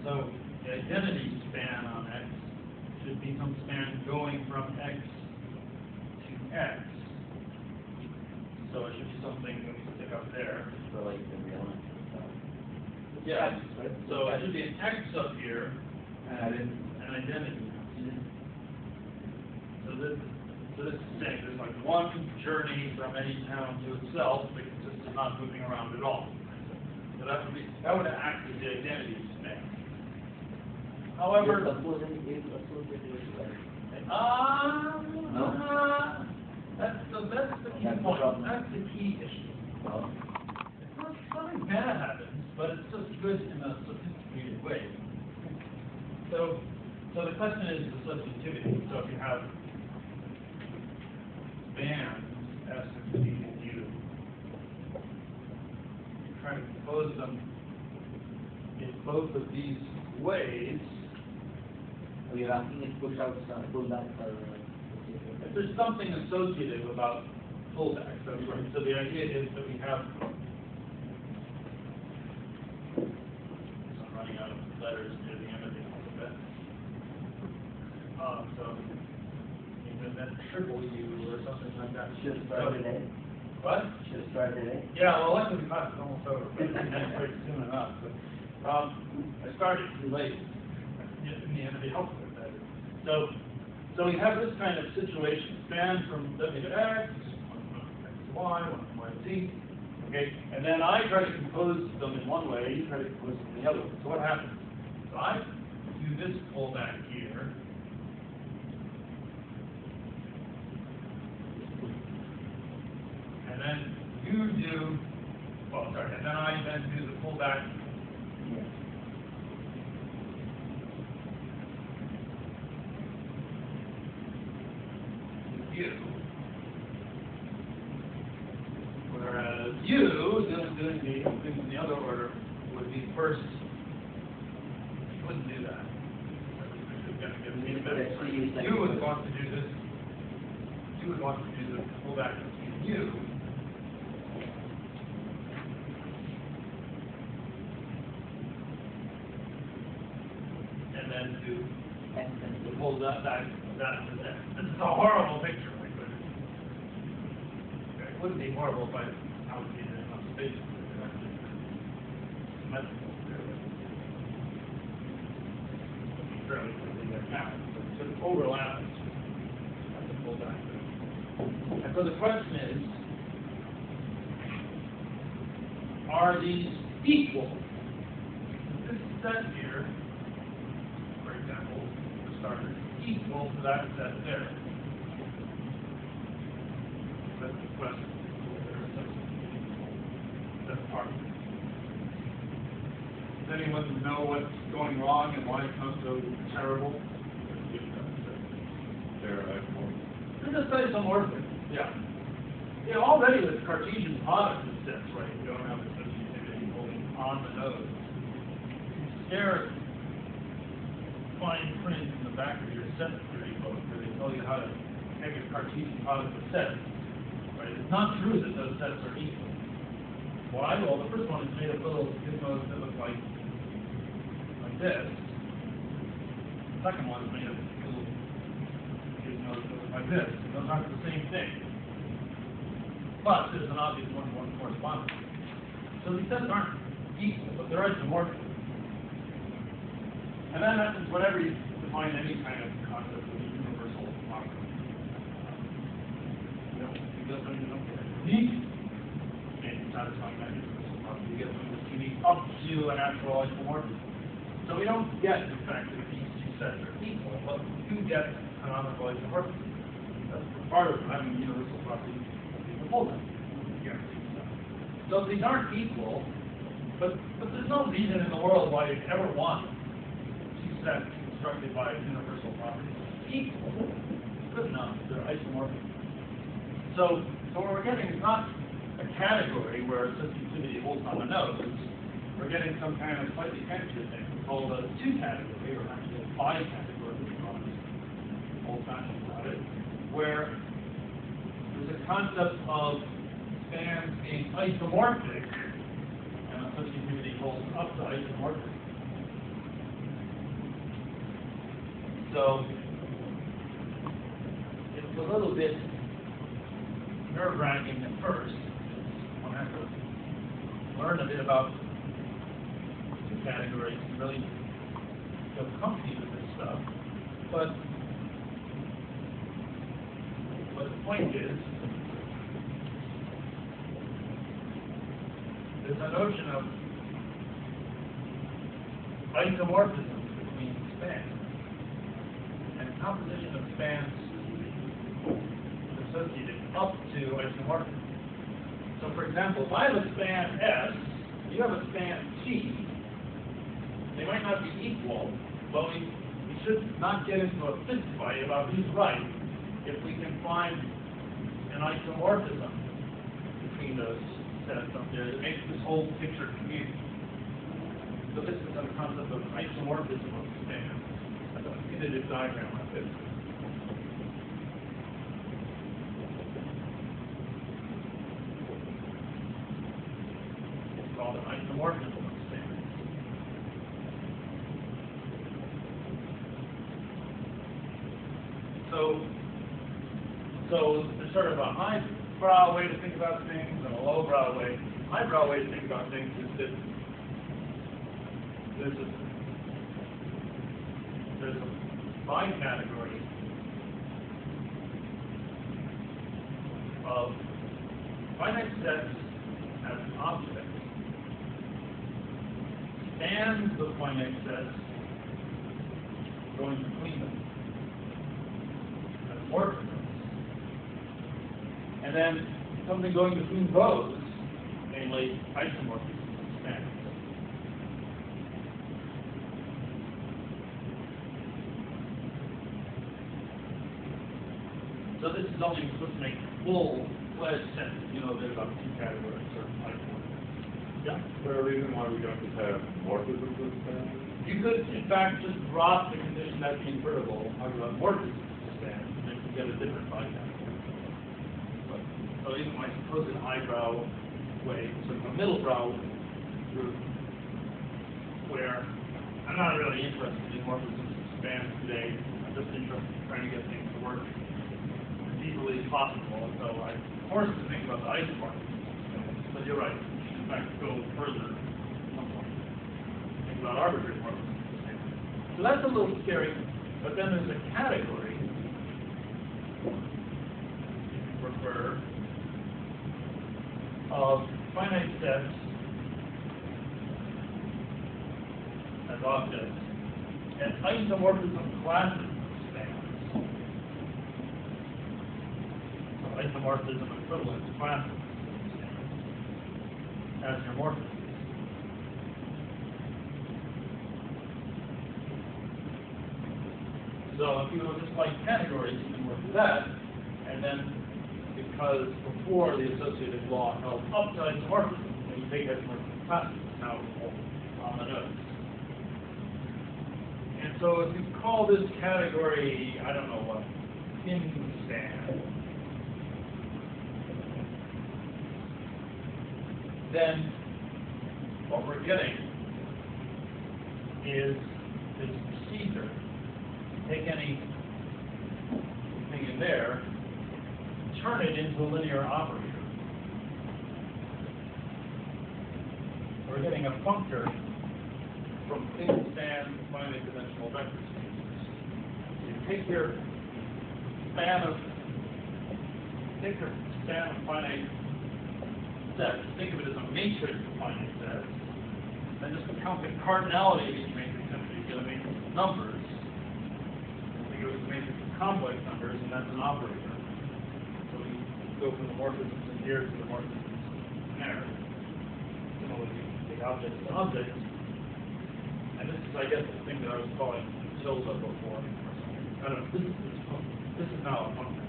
So the identity span on X should be some span going from X to X. So it should be something that we stick up there. So like the real one. Yeah. So it should be an X up here and an identity. So this is saying there's like one journey from any town to itself that consists of not moving around at all. So that would act as the identity span. However, Supposing is associated with X. That's the key That's the point. problem. That's the key issue. Oh. It's not something bad happens, but it's just good in a sophisticated way. So the question is the substitutivity. So if you have bands S and T and U, you try to compose them in both of these ways. So you're asking it push out, pull back, If there's something associative about pullbacks, that's right. So the idea is that we have. I'm running out of letters near the end of the alphabet. So even that triple U or something like that. Should have started today. What? Should have started today. Yeah, well, luckily the class is almost over, but that's very soon enough. But, I started too late in the end of the alphabet. So we have this kind of situation, span from W to X, one from X to Y, one from Y to Z, okay? And then I try to compose them in one way, you try to compose them in the other way. So what happens? So I do this pullback here. And then you do, well, sorry, and then I then do the pullback here. U. Whereas U, doing the things in the other order, would be first. You wouldn't do that. You would want to do this. You would want to do the pullback between U. And then do pull that back. This is a horrible picture. Okay, it wouldn't be horrible if I allocated enough space. Symmetrical. Fairly quickly there now. So it overlaps. That's a pull back. And so the question is, are these equal? This set here, for example, for starters, equal to that set there. That's the question. That's part of it. Does anyone know what's going wrong and why it's not so terrible? They're This is isomorphism. Yeah. Yeah, already with Cartesian product of sets, right? You don't have associativity holding on the node. You stare at fine print in the back of your set theory book where they tell you how to take a Cartesian product of sets. Right? It's not true that those sets are equal. Why? Well, the first one is made of little gizmos that look like this. The second one is made of little gizmos that look like this. Those aren't the same thing. But there's an obvious one-to-one correspondence. So these sets aren't equal, but they're isomorphic. And that happens whenever you define any kind of concept of a universal property. You get something that's unique, and you satisfy that universal property. You get something that's unique up to a natural isomorphism. So we don't get the fact that these two sets are equal, but we do get canonical isomorphism. That's part of having a universal property of the fullness. So if these aren't equal, But there's no reason in the world why you'd ever want two sets constructed by universal properties equal. Good enough. They're isomorphic. So what we're getting is not a category where associativity holds on the nose. We're getting some kind of slightly fancier thing called a two-category, or actually a bi-category, which is old-fashioned about it, where there's a concept of spans being isomorphic, and associativity holds up to isomorphism. So it's a little bit nerve-wracking at first. One has to learn a bit about two categories and really feel comfy with this stuff. But the point is, there's a notion of isomorphism between spans, and composition of spans associated up to isomorphism. So for example, if I have a span S, you have a span T, they might not be equal, but we should not get into a fist fight about who's right if we can find an isomorphism between those sets up there that makes this whole picture commute. So this is a concept of isomorphism of spans. That's a putative diagram like this. It's called an isomorphism of spans. So there's sort of a highbrow way to think about things and a lowbrow way. Highbrow way to think about things is that there's a bi-category of finite sets as objects. Spans of finite sets going between them as morphisms. And then something going between those, namely isomorphism of spans. So this is only supposed to make full-fledged sense, you know, a bit about two categories or isomorphism. Yeah? Is there a reason why we don't just have morphisms of spans? You could, in fact, just drop the condition that the invertible, talk about morphisms of spans, and then you get a different bi-category. So even my supposed highbrow way, sort of a middle-brow route, where I'm not really interested in morphisms of spans today. I'm just interested in trying to get things to work as easily as possible. So I'm forced to think about the isomorphisms of spans. But you're right. You should, in fact, go further at some point. Think about arbitrary morphisms of spans. So that's a little scary. But then there's a category, prefer, of finite sets as objects and isomorphism classes of spans. So isomorphism equivalent to classes of spans as your morphisms. So if you just like categories, you can work with that, and then because before the associative law held up to isomorphism, when you take isomorphism classes, now on the nose. And so if you call this category, I don't know what, FinSpan, then what we're getting is this procedure. Take anything in there, turn it into a linear operator. We're getting a functor from FinSpan finite-dimensional vector spaces. You take your span of finite sets, think of it as a matrix of finite sets, and just count the cardinality of each matrix after you get a matrix of numbers. Think of it as a matrix of complex numbers, and that's an operator. So we go from the morphisms in here to the morphisms in there. Similarly, take object to object. And this is, I guess, the thing that I was calling tilde before. I don't know, this is now a functor.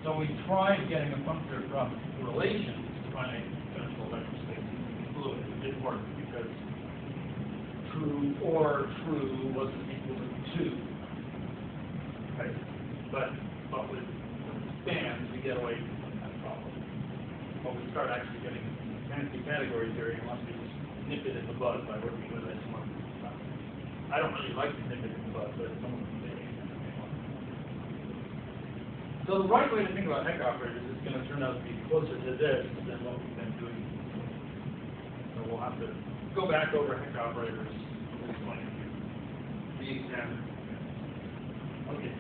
So we tried getting a functor from relations to finite-dimensional vector spaces fluid. It didn't work because true or true wasn't equal to 2. Right? But with spans, we get away from that problem. But we start actually getting fancy category theory unless we just nip it in the bud by working with isomorphism. I don't really like to nip it in the bud, but someone can say it. So the right way to think about Hecke operators is going to turn out to be closer to this than what we've been doing. So we'll have to go back over Hecke operators, re-examine. Okay.